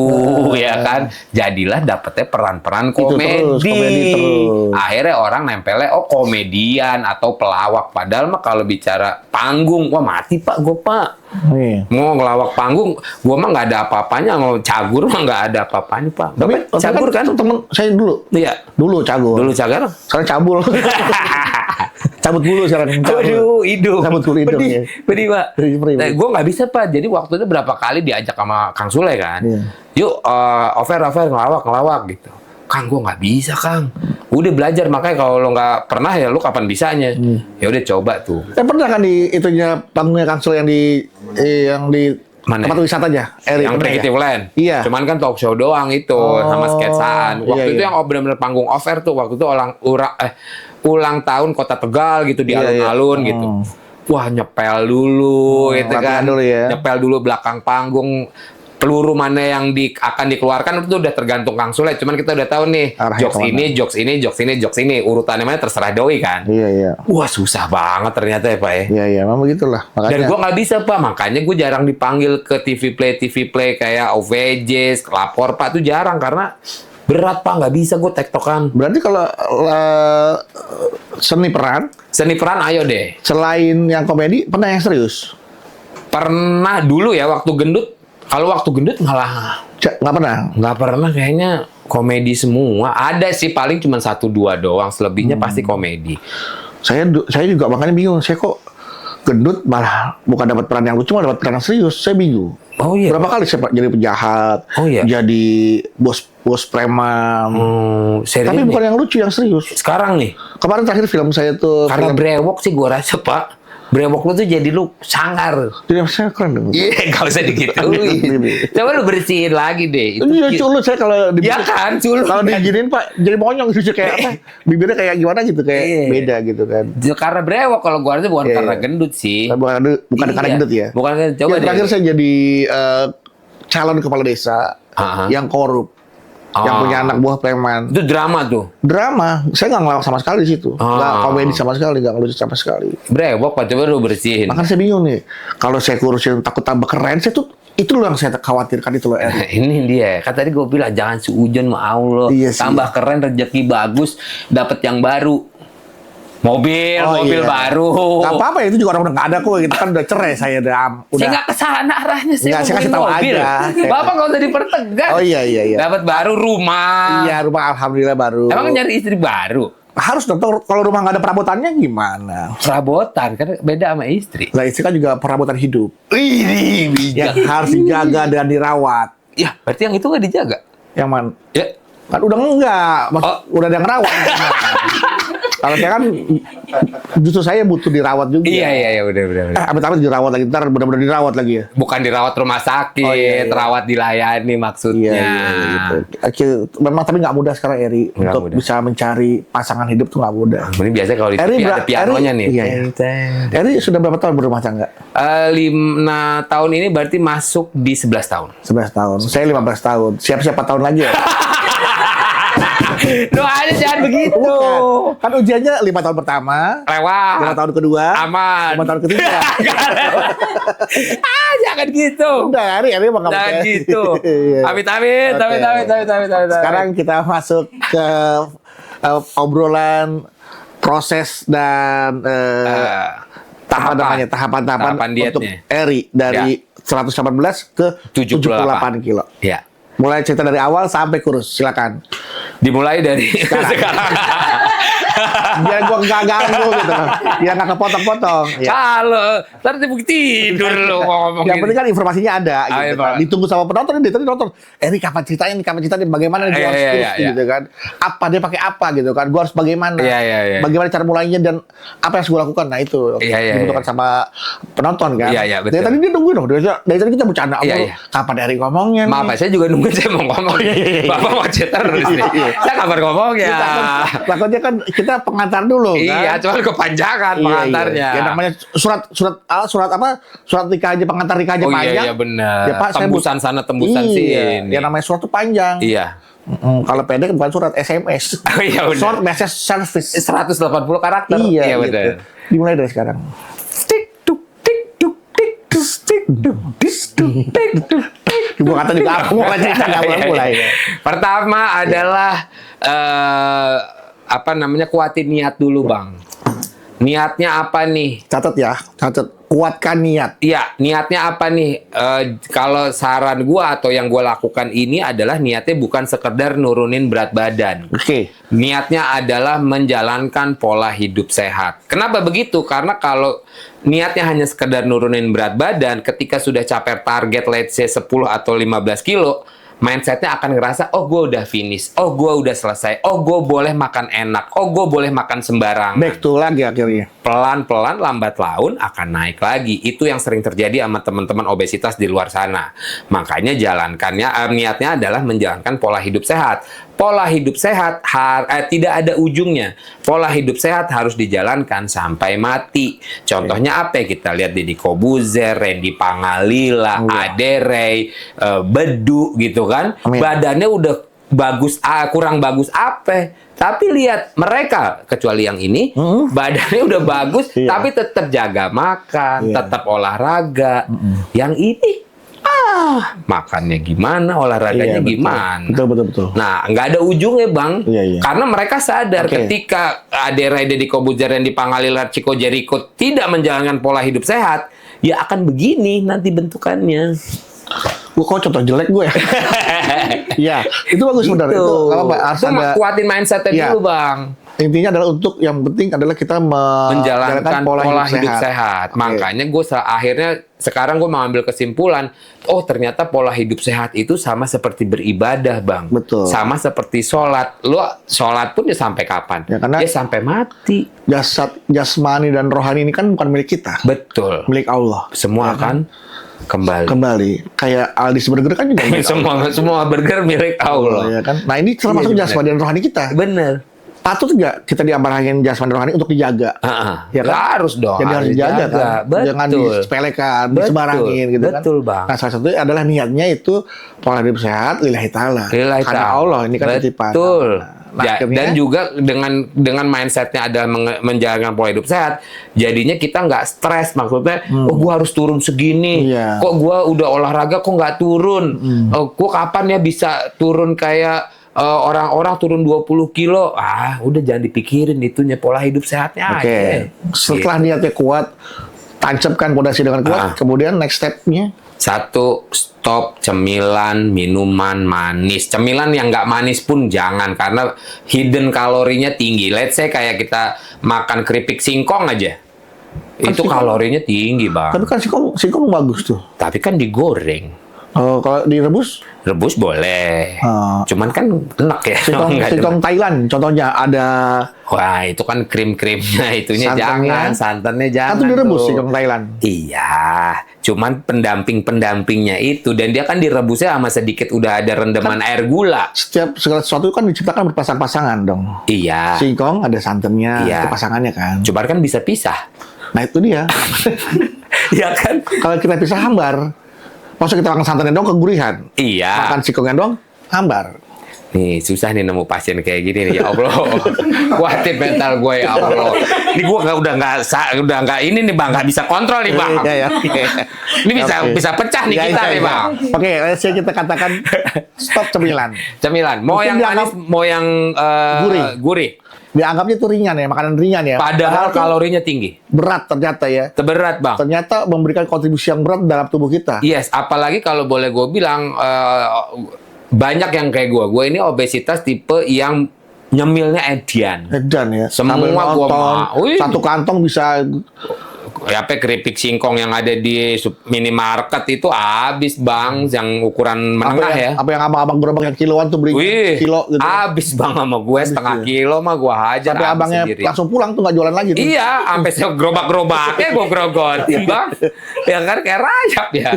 ya kan. Jadilah dapetnya peran-peran Itu terus, komedi terus. Akhirnya orang nempelnya, oh komedian atau pelawak. Padahal mah kalau bicara panggung, wah mati Pak, gue Pak. Iya. Mau ngelawak panggung, gue mah nggak ada apa-apanya. Mau cagur mah nggak ada apa-apanya Pak. Tapi Bapak cagur kan? temen saya dulu. Iya. Dulu cagur. Dulu cagar. Sekarang cabul. Cabut bulu sekarang. Waduh, hidung. Cabut bulu hidung, ya. Pedih, Pak. Pedih. Nah, gue nggak bisa, Pak. Jadi waktu itu berapa kali diajak sama Kang Sule kan. Iya. Yuk, over ngelawak gitu. Kang, gue nggak bisa, Kang. Udah belajar, makanya kalau lo nggak pernah ya lo kapan bisanya. Ya udah coba tuh. Pernah kan di itunya panggungnya Kang Sul yang di Mana? tempat wisatanya? Yang Creative Land. Iya. Cuman kan talk show doang itu sama sketsaan. Waktu iya, itu iya. yang benar-benar panggung over tuh. Waktu itu ulang tahun Kota Tegal gitu di Iya, iya. alun-alun gitu. Wah, nyepel dulu gitu latihan kan. dulu ya. Nyepel dulu belakang panggung. Peluru mana yang akan dikeluarkan itu udah tergantung Kang Sule. Cuman kita udah tahu nih, Arahnya jokes ini, urutannya mana terserah doi kan. Iya. Wah, susah banget ternyata ya Pak ya. Iya, memang begitulah. Dan Makanya gue nggak bisa Pak, makanya gue jarang dipanggil ke TV Play kayak OVJ, Lapor Pak, tuh jarang karena berat Pak, nggak bisa gue tektokan. berarti kalau seni peran Seni peran ayo deh. selain yang komedi pernah yang serius? Pernah dulu ya waktu gendut, kalau waktu gendut malah Nggak pernah. nggak pernah kayaknya komedi semua. Ada sih paling cuma 1-2 doang, selebihnya pasti komedi. Saya juga makanya bingung. Saya kok gendut malah bukan dapat peran yang lucu, malah dapat peran yang serius. Saya bingung. Oh iya. Berapa kali saya jadi penjahat, Oh iya. jadi bos preman. Seri Tapi nih. bukan yang lucu, yang serius. Sekarang nih, Kemarin terakhir film saya tuh karena film, brewok sih gue rasa Pak. Brewok lu tuh jadi lu sangar. jadi saya keren dong. Iya, gak usah digituin. Coba lu bersihin lagi deh. Iya, culun saya kalau Ya kan, culun. Kalau diginiin Pak, jadi monyong gitu kayak apa? Bibirnya kayak gimana gitu, kayak Iya. beda gitu kan. Karena brewok, kalau gua rasa bukan Iya, karena iya. gendut sih. Bukan karena Iya. gendut ya. Bukan karena, coba Yang terakhir deh. saya jadi calon kepala desa Aha. yang korup, yang Ah. punya anak buah preman. Itu drama tuh. Drama, saya nggak ngelawak sama sekali di situ, nggak Ah. komedi sama sekali, nggak ngelucu sama sekali. Brewok, Pak, coba lu bersihin. Makanya saya bingung nih, kalau saya kurusin takut tambah keren, saya tuh itu loh yang saya khawatirkan itu loh. Ini dia. Kan tadi gue bilang jangan seujon sama Allah. Iya sih. Tambah keren, rezeki bagus, dapat yang baru. Mobil iya. baru. Nggak apa-apa, itu juga orang udah nggak ada kok, itu kan udah cerai saya Saya udah. nggak kesana arahnya. Nggak, saya kasih ngomongin tahu mobil. aja. Bapak nggak usah dipertegas. Oh iya. Dapat baru rumah. Iya, rumah alhamdulillah baru. Emang nyari istri baru? Harus dong, kalau rumah nggak ada perabotannya gimana? Perabotan kan beda sama istri. Lah istri kan juga perabotan hidup Wih, yang harus dijaga dan dirawat. Ya, berarti yang itu nggak dijaga. Yang mana? Ya, Kan udah enggak, udah ada yang rawat. Kalau saya kan justru saya butuh dirawat juga. iya, udah. Amit-amit dirawat lagi, ntar benar-benar dirawat lagi ya. Bukan dirawat rumah sakit, Oh, iya. rawat dilayani maksudnya. Gitu. Memang tapi nggak mudah sekarang Eri Nggak untuk mudah. bisa mencari pasangan hidup tuh nggak mudah. Ini biasanya kalau di Eri TV ada pianonya nih. Iya. Eri sudah berapa tahun berumah tangga? 5 tahun ini berarti masuk di 11 tahun. 11 tahun. Saya 15 tahun. Siap-siap 4 tahun lagi ya. Doanya jangan begitu. Bukan. Kan ujiannya 5 tahun pertama, 5 Lewat. tahun kedua, Aman. 5 tahun ketiga. Jangan gitu. Udah, Eri emang nggak Jangan percaya. gitu. Iya. Amit-amit. Sekarang kita masuk ke obrolan proses dan tahapan tahapan untuk dietnya. Eri dari 118 ke 78 kilo. Ya. Mulai cerita dari awal sampai kurus, silakan. Dimulai dari sekarang. Biar gua nggak ganggu gitu. Biar nggak kepotong-potong. Ya. Kalau ntar tidur lu ngomong Yang penting kan informasinya ada gitu Pak. kan. Ditunggu sama penonton, dia tadi nonton. Ini kapan ceritanya, bagaimana nih gua harus Iya, terus iya. gitu kan. Apa dia pakai apa gitu kan. Gua harus bagaimana. Iya. Bagaimana cara mulainya dan apa yang harus gua lakukan. Nah itu Iya, dibutuhkan sama penonton kan. Iya, betul. Dari tadi dia nungguin loh. Dari tadi kita bercanda. Iya, "Oh, iya. kapan Eri ngomongnya Maaf, nih?" saya juga nunggu saya mau ngomong. Iya. Bapak mau cerita terus nih. Saya kabar ngomong ya. Takutnya kan kita pengantar dulu kan. Iya, cuman kepanjangan Iya, pengantarnya. iya. Ya namanya surat apa? Surat nikah aja, pengantar nikah aja Oh panjang. iya benar. Ya, Pak, saya Tembusan sana tembusan iya. sini. Ya namanya surat tuh panjang. Iya. Kalau pendek bukan surat SMS. Oh iya benar. Short message service. 180 karakter. Iya, benar. gitu. Dimulai dari sekarang. Gua kata juga aku mau cerita nggak mau mulai. Pertama adalah apa namanya, kuatin niat dulu, Bang. Niatnya apa nih? Catat ya, catat. Kuatkan niat. Iya, niatnya apa nih? Kalau saran gua atau yang gua lakukan ini adalah niatnya bukan sekedar nurunin berat badan. Oke. Niatnya adalah menjalankan pola hidup sehat. Kenapa begitu? Karena kalau niatnya hanya sekedar nurunin berat badan, ketika sudah capai target let's say 10 atau 15 kilo, mindsetnya akan ngerasa, oh gue udah finish, oh gue udah selesai, oh gue boleh makan enak, oh gue boleh makan sembarangan. Back to lagi akhirnya. Pelan-pelan lambat laun akan naik lagi. Itu yang sering terjadi sama teman-teman obesitas di luar sana. Makanya jalankannya, niatnya adalah menjalankan pola hidup sehat. Pola hidup sehat tidak ada ujungnya. Pola hidup sehat harus dijalankan sampai mati. Contohnya apa ya? Kita lihat Deddy Kobuzer, Randy Pangalila, Ade Ray, Bedu gitu kan. Amin. Badannya udah bagus, kurang bagus apa? Tapi lihat mereka, kecuali yang ini, badannya udah bagus, Iya. tapi tetap jaga makan, Iya. tetap olahraga. Yang ini, makannya gimana, olahraganya Iya, betul. gimana. Betul. Nah, nggak ada ujungnya, Bang. Iya. Karena mereka sadar Oke. ketika Ade Ray, Deddy Kobuzer, dan di Pangalila, Chico Jericho tidak menjalankan pola hidup sehat, ya akan begini nanti bentukannya. Gua kok contoh jelek gue. Iya, itu bagus benar. Gitu. Itu kalau harus Itu ada. kuatin mindset-nya Iya. dulu, Bang. Intinya adalah untuk yang penting adalah kita Menjalankan pola hidup sehat. Oke. Makanya gue akhirnya sekarang gue mengambil kesimpulan, oh ternyata pola hidup sehat itu sama seperti beribadah, Bang. Betul. Sama seperti sholat. Lo sholat pun ya sampai kapan? Ya, karena- Ya sampai mati. Jasad, jasmani dan rohani ini kan bukan milik kita, Betul. milik Allah. Semua akan kembali. Kembali kayak Aldis Burger kan juga milik semua burger milik Allah, Allah. ya kan. Nah ini termasuk Iya, jasmani dan rohani kita. Bener. Patut nggak kita diamanahkan jasmani dan rohani untuk dijaga? Ya Ya kan? harus dong. Jadi harus dijaga kan. Betul. Jangan disepelekan, Betul. disebarangin gitu kan. Betul, Bang. Nah, salah satu adalah niatnya itu pola hidup sehat lillahi ta'ala. Lillahi Karena ta'ala. Allah ini kan titipan. Betul. Nah, Ya, akhirnya- dan juga dengan mindsetnya adalah menjalankan pola hidup sehat, jadinya kita nggak stres. Maksudnya, oh gua harus turun segini, Iya. kok gua udah olahraga kok nggak turun, oh, gua kapan ya bisa turun kayak orang-orang turun 20 kilo. Udah jangan dipikirin, itunya pola hidup sehatnya Oke. aja. Setelah niatnya kuat, tancapkan pondasi dengan kuat, kemudian next step-nya 1, stop cemilan, minuman manis. Cemilan yang nggak manis pun jangan, karena hidden kalorinya tinggi. Let's say kayak kita makan keripik singkong aja. Itu singkong- kalorinya tinggi, Bang. tapi kan singkong bagus tuh. Tapi kan digoreng. Kalau direbus, Rebus boleh. Oh. Cuman kan enak ya. Nggak singkong Thailand contohnya ada Wah, itu kan krim-krimnya, itunya Santannya. jangan. Santannya jangan. atau direbus tuh. singkong Thailand. Iya, cuman pendamping-pendampingnya itu, dan dia kan direbusnya sama sedikit udah ada rendaman air gula. Setiap segala sesuatu kan diciptakan berpasang-pasangan dong. Iya. Singkong ada santannya, Iya. itu pasangannya kan. Cuman kan bisa pisah. Nah itu dia. Iya kan? Kalau kita pisah hambar, maksud kita makan santannya dong kegurihan. Iya. Makan singkongnya dong hambar. Nih, susah nih nemu pasien kayak gini nih, ya Allah. Kuatin mental gue, ya Allah. Ini gue udah nggak ini nih, Bang, nggak bisa kontrol nih, Bang. Iya, ya. Ini bisa pecah nih Iya, kita iya, nih, iya. Bang. Oke, let's say kita katakan stop cemilan. Cemilan, mau Mungkin yang dianggap manis, mau yang gurih. Dianggapnya itu ringan ya, makanan ringan ya. Padahal itu kalorinya tinggi. berat ternyata ya. Berat, Bang. Ternyata memberikan kontribusi yang berat dalam tubuh kita. Yes, apalagi kalau boleh gue bilang, banyak yang kayak gue. Gue ini obesitas tipe yang nyemilnya edian. Edan ya. Semua Sambil gua nonton, mau. Wih. satu kantong bisa Ya, apa keripik singkong yang ada di minimarket itu habis bang, yang ukuran menengah ya. Apa yang abang-abang gerobak yang kiloan tuh beli Wih, kilo gitu. habis bang sama gue setengah kilo mah gue hajar. Tapi habis abangnya sendiri. langsung pulang tuh nggak jualan lagi tuh. Iya, sampai gerobak-gerobaknya gue grogotin bang. Ya kan kayak rayap ya.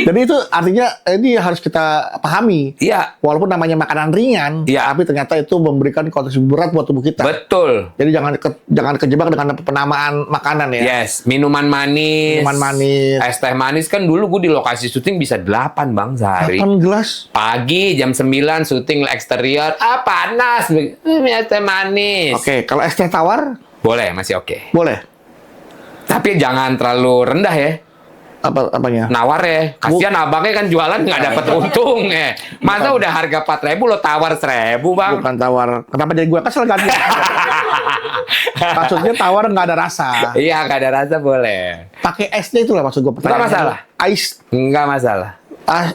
Jadi itu artinya ini harus kita pahami. Iya, Walaupun namanya makanan ringan, Iya. tapi ternyata itu memberikan kontribusi berat buat tubuh kita. betul. Jadi jangan kejebak dengan penamaan makanan ya. Yes, minuman manis. Minuman manis. Es teh manis kan dulu gue di lokasi syuting bisa 8 bang sehari. 8 gelas. Pagi jam 9 syuting eksterior. Ah panas. Es teh manis. Oke, kalau es teh tawar Boleh, masih oke. boleh. Tapi jangan terlalu rendah ya. Apanya? Nawar ya. Kasihan abangnya kan jualan nggak dapat untung ya. Masa udah harga 4.000 lo tawar 1.000 bang? Bukan tawar. Kenapa jadi gue kesel ganti? Maksudnya tawar nggak ada rasa. Iya, nggak ada rasa boleh. Pakai esnya itu lah maksud gue. Nggak masalah. Ice, Nggak masalah.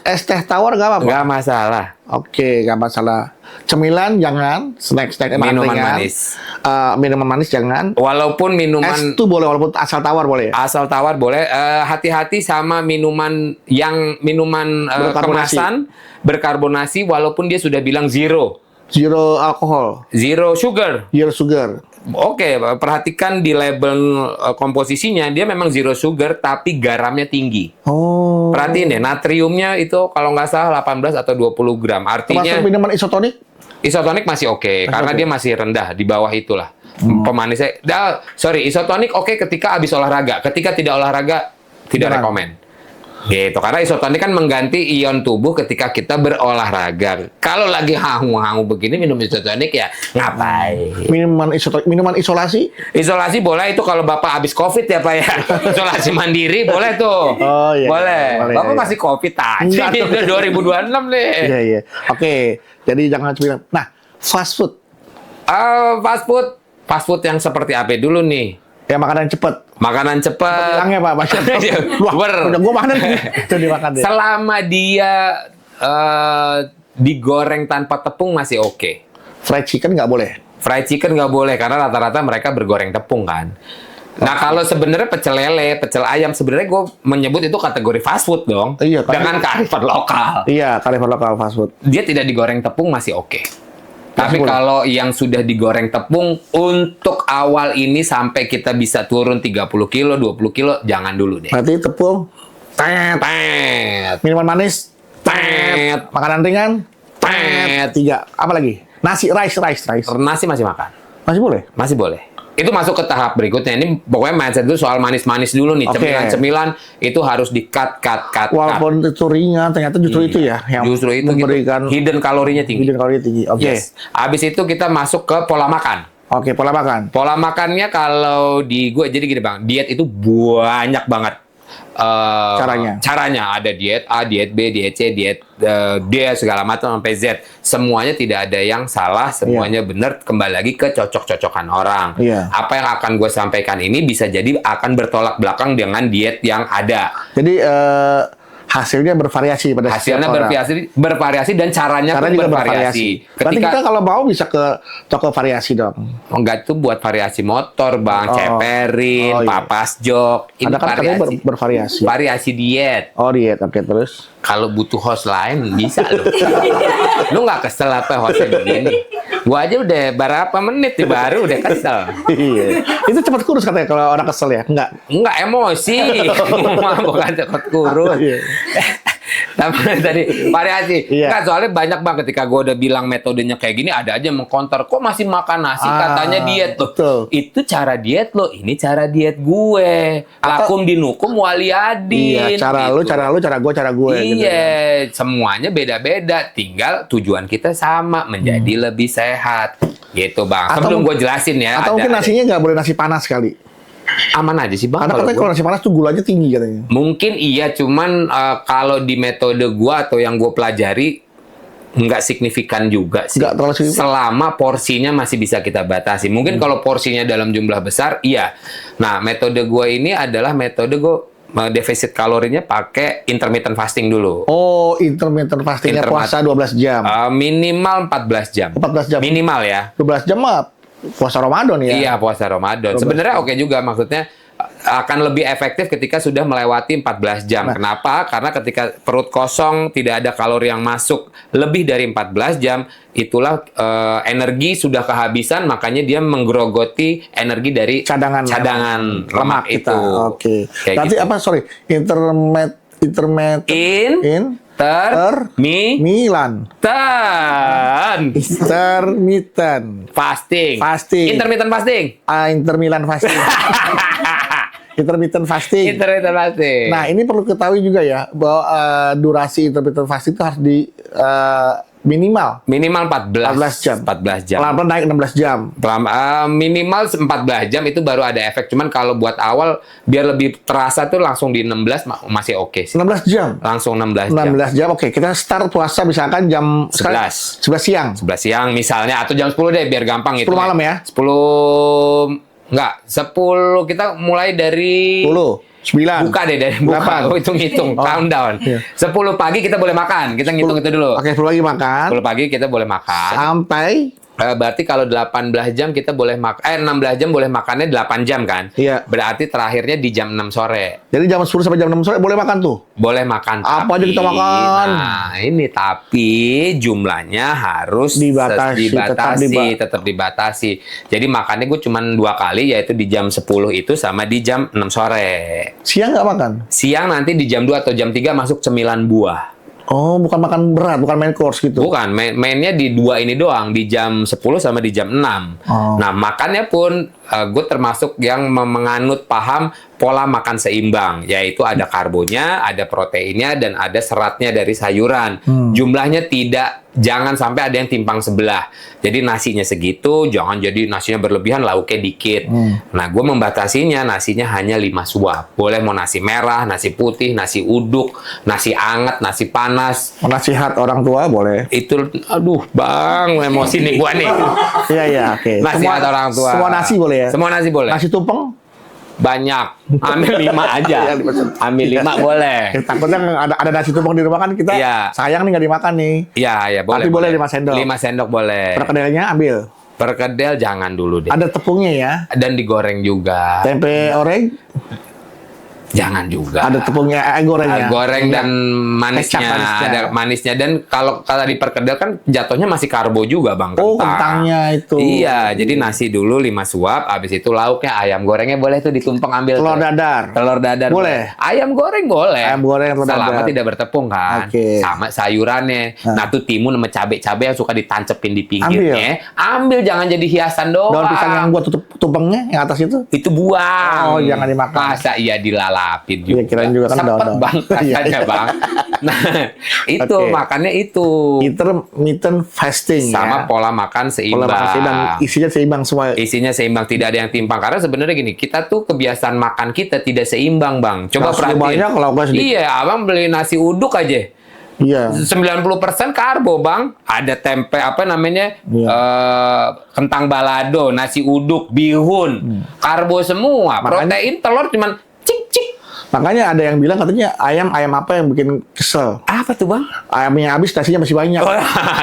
es teh tawar nggak apa-apa. Nggak masalah. Oke, nggak masalah. Cemilan jangan, snack Minuman ringan. manis. Minuman manis jangan. Walaupun Es minuman tuh boleh walaupun asal tawar boleh ya. asal tawar boleh. Hati-hati sama minuman Berkarbonasi. kemasan berkarbonasi walaupun dia sudah bilang zero Zero alkohol, sugar. zero sugar. Oke, perhatikan di label komposisinya dia memang zero sugar tapi garamnya tinggi. Oh. Perhatiin deh, natriumnya itu kalau nggak salah 18 atau 20 gram. Artinya Termasuk minuman isotonik? isotonik masih oke karena oke. dia masih rendah di bawah itulah. Pemanisnya. Isotonik oke ketika habis olahraga. Ketika tidak olahraga tidak Jangan. rekomen. Gitu, karena isotonik kan mengganti ion tubuh ketika kita berolahraga. Kalau lagi hangu-hangu begini minum isotonik ya ngapain? Minuman isolasi? Isolasi boleh itu kalau Bapak habis Covid ya Pak ya. Isolasi mandiri boleh tuh. Oh, iya. Boleh. Boleh, Bapak iya. masih Covid aja. Enggak, Ini udah 2026 nih. Iya, iya. Oke, jadi jangan cemilan. Nah, fast food. Fast food yang seperti apa dulu nih? Ya makanan cepet. Makanan cepat. Bilangnya Pak, Mas. Wah, Ber. udah gua makan itu dimakan deh. Selama dia digoreng tanpa tepung masih oke. Fried chicken nggak boleh. Fried chicken nggak boleh karena rata-rata mereka bergoreng tepung kan. Nah kalau sebenarnya pecel lele, pecel ayam sebenarnya gue menyebut itu kategori fast food dong. Iya, kan? Dengan kearifan lokal. Iya, karifan lokal fast food. Dia tidak digoreng tepung masih oke. Tapi boleh. kalau yang sudah digoreng tepung untuk awal ini sampai kita bisa turun 30 kilo, 20 kilo jangan dulu deh. Berarti tepung, Tet. minuman manis, Tet. makanan ringan, Tet. 3. Apa lagi? Nasi, rice. Nasi masih makan. Masih boleh? Masih boleh. Itu masuk ke tahap berikutnya. Ini pokoknya mindset itu soal manis-manis dulu nih. Oke. Cemilan-cemilan itu harus di-cut. Walaupun itu ringan, ternyata justru itu ya yang Justru itu memberikan gitu. Hidden kalorinya tinggi. hidden kalori tinggi. Oke. Yes. Habis itu kita masuk ke pola makan. Oke, pola makan. Pola makannya kalau di gue jadi gini bang, diet itu banyak banget. Caranya ada diet A, diet B, diet C, diet D segala macam sampai Z. Semuanya tidak ada yang salah, semuanya benar. Kembali lagi ke cocok-cocokan orang. Iya. Apa yang akan gue sampaikan ini bisa jadi akan bertolak belakang dengan diet yang ada. Jadi hasilnya bervariasi pada Hasilnya setiap orang. bervariasi dan caranya Karena pun juga bervariasi. Berarti kita kalau mau bisa ke toko variasi dong. Enggak itu buat variasi motor bang, Oh. ceperin, Oh, iya. papas jok. Ini Ada kan katanya variasi. bervariasi. Variasi diet. Oh, diet. Oke, terus. Kalau butuh host lain bisa loh. Lu nggak kesel apa hostnya begini? Gua aja udah berapa menit nih baru udah kesel. Iya. Itu cepat kurus katanya kalau orang kesel ya? Enggak. Enggak emosi, bukan cepat kurus. Iya. Tapi tadi variasi. Iya. Enggak, soalnya banyak banget ketika gue udah bilang metodenya kayak gini, ada aja yang mengkonter. Kok masih makan nasi? Katanya diet loh. betul. Itu cara diet lo, ini cara diet gue. Lakum dinukum waliadin. Iya, cara lu, gitu. cara gue. Gitu. Iya, semuanya beda-beda. Tinggal tujuan kita sama, menjadi lebih sehat. Gitu bang. Atau Sebelum mungkin- gue jelasin ya. Atau mungkin nasinya nggak boleh nasi panas kali. aman aja sih bang. Karena kalau katanya gua. kalau nasi panas tuh gulanya tinggi katanya. Mungkin iya, cuman kalau di metode gua atau yang gua pelajari nggak signifikan juga sih. Nggak terlalu signifikan. Selama porsinya masih bisa kita batasi. Mungkin kalau porsinya dalam jumlah besar, iya. Nah, metode gua ini adalah metode gua defisit kalorinya pakai intermittent fasting dulu. Oh, intermittent fastingnya puasa 12 jam. Minimal 14 jam. 14 jam. Minimal ya. 12 jam mah puasa Ramadan ya. Iya, puasa Ramadan. 12 Sebenarnya oke juga, maksudnya akan lebih efektif ketika sudah melewati 14 jam. Kenapa? Karena ketika perut kosong, tidak ada kalori yang masuk lebih dari 14 jam, itulah energi sudah kehabisan, makanya dia menggerogoti energi dari Cadangan lemak kita. itu. Oke. Kayak Nanti gitu. apa? Sorry, intermittent Milan. intermittent Fasting. Fasting. Intermittent fasting. Intermittent fasting. Intermittent fasting. Intermittent fasting. Nah, ini perlu ketahui juga ya bahwa durasi intermittent fasting itu harus di minimal Minimal 14 jam. 14 jam. Pelan-pelan naik 16 jam. Minimal 14 jam itu baru ada efek. Cuman kalau buat awal biar lebih terasa tuh langsung di 16 masih oke sih. 16 jam. Langsung 16 jam. 16 jam. Oke, kita start puasa misalkan jam 11. 11 siang. 11 siang misalnya, atau jam 10 deh biar gampang gitu. 10 malam ya? 10 enggak, 10 kita mulai dari 10, 9. buka deh dari buka. Delapan. Oh, hitung-hitung, Oh. countdown. Iya. 10 pagi kita boleh makan. Kita ngitung itu dulu. Oke, 10 lagi makan. 10 pagi kita boleh makan. Sampai Berarti kalau 18 jam kita boleh 16 jam boleh makannya 8 jam kan? Iya. Berarti terakhirnya di jam 6 sore. jadi jam 10 sampai jam 6 sore boleh makan tuh. Boleh makan. Apa aja kita makan? Nah, ini tapi jumlahnya harus Dibatasi, tetap dibatasi. Jadi makannya gue cuma 2 kali, yaitu di jam 10 itu sama di jam 6 sore. Siang nggak makan? Siang nanti di jam 2 atau jam 3 masuk cemilan buah. Oh, bukan makan berat, bukan main course gitu. Bukan, mainnya di 2 ini doang, di jam 10 sama di jam 6. Oh. Nah, makannya pun gue termasuk yang menganut paham pola makan seimbang, yaitu ada karbonya, ada proteinnya, dan ada seratnya dari sayuran. Jumlahnya jangan sampai ada yang timpang sebelah. Jadi nasinya segitu, jangan jadi nasinya berlebihan, lauknya dikit. Nah, gue membatasinya, nasinya hanya 5 suap. Boleh mau nasi merah, nasi putih, nasi uduk, nasi anget, nasi panas. Nasihat orang tua boleh. Itu, aduh bang, emosi nih gua nih. Iya, iya, oke. Nasihat orang tua. Semua nasi boleh ya? Semua nasi boleh. Nasi tumpeng? Banyak. Ambil 5 aja. Iya, 5. Ambil 5 boleh. Takutnya ada nasi tumpeng di rumah kan kita Iya. sayang nih nggak dimakan nih. Iya, ya boleh. Tapi boleh 5 sendok. 5 sendok boleh. Perkedelnya ambil. Perkedel jangan dulu deh. Ada tepungnya ya. Dan digoreng juga. Tempe oreng Jangan juga. ada tepungnya, gorengnya. Goreng dan Kecap manisnya, manisnya. ada manisnya. Dan kalau di perkedel kan jatuhnya masih karbo juga bang. Oh, kentang. kentangnya itu. Iya, jadi nasi dulu 5 suap, habis itu lauknya ayam gorengnya boleh tuh ditumpeng ambil. Telur tuh. dadar. Telur dadar Boleh? Ayam goreng boleh. Ayam goreng, telur Selama dadar. tidak bertepung kan. Oke. Sama sayurannya. Nah, tuh timun sama cabai-cabai yang suka ditancepin di pinggirnya. Ambil jangan jadi hiasan doang. Daun pisang yang buat tutup tumpengnya yang atas itu. Itu buang. Oh, jangan dimakan. Masa iya dilalapin Iya, juga. kirain juga kan Sepet daun-daun. bang rasanya Iya. bang. Nah, itu Oke. makannya itu. Intermittent fasting Sama ya. pola makan seimbang. Pola makan dan isinya seimbang semua. Isinya seimbang, tidak ada yang timpang. Karena sebenarnya gini, kita tuh kebiasaan makan kita tidak seimbang, Bang. Coba Nasi perhatiin. banyak, lauknya sedikit. Iya, Abang beli nasi uduk aja. Iya. 90% karbo, Bang. Ada tempe, apa namanya, Iya. kentang balado, nasi uduk, bihun. Karbo semua. Makanya- Protein, telur cuman cik-cik. Makanya ada yang bilang katanya ayam apa yang bikin kesel. Apa tuh, Bang? Ayamnya habis, nasinya masih banyak. Oh,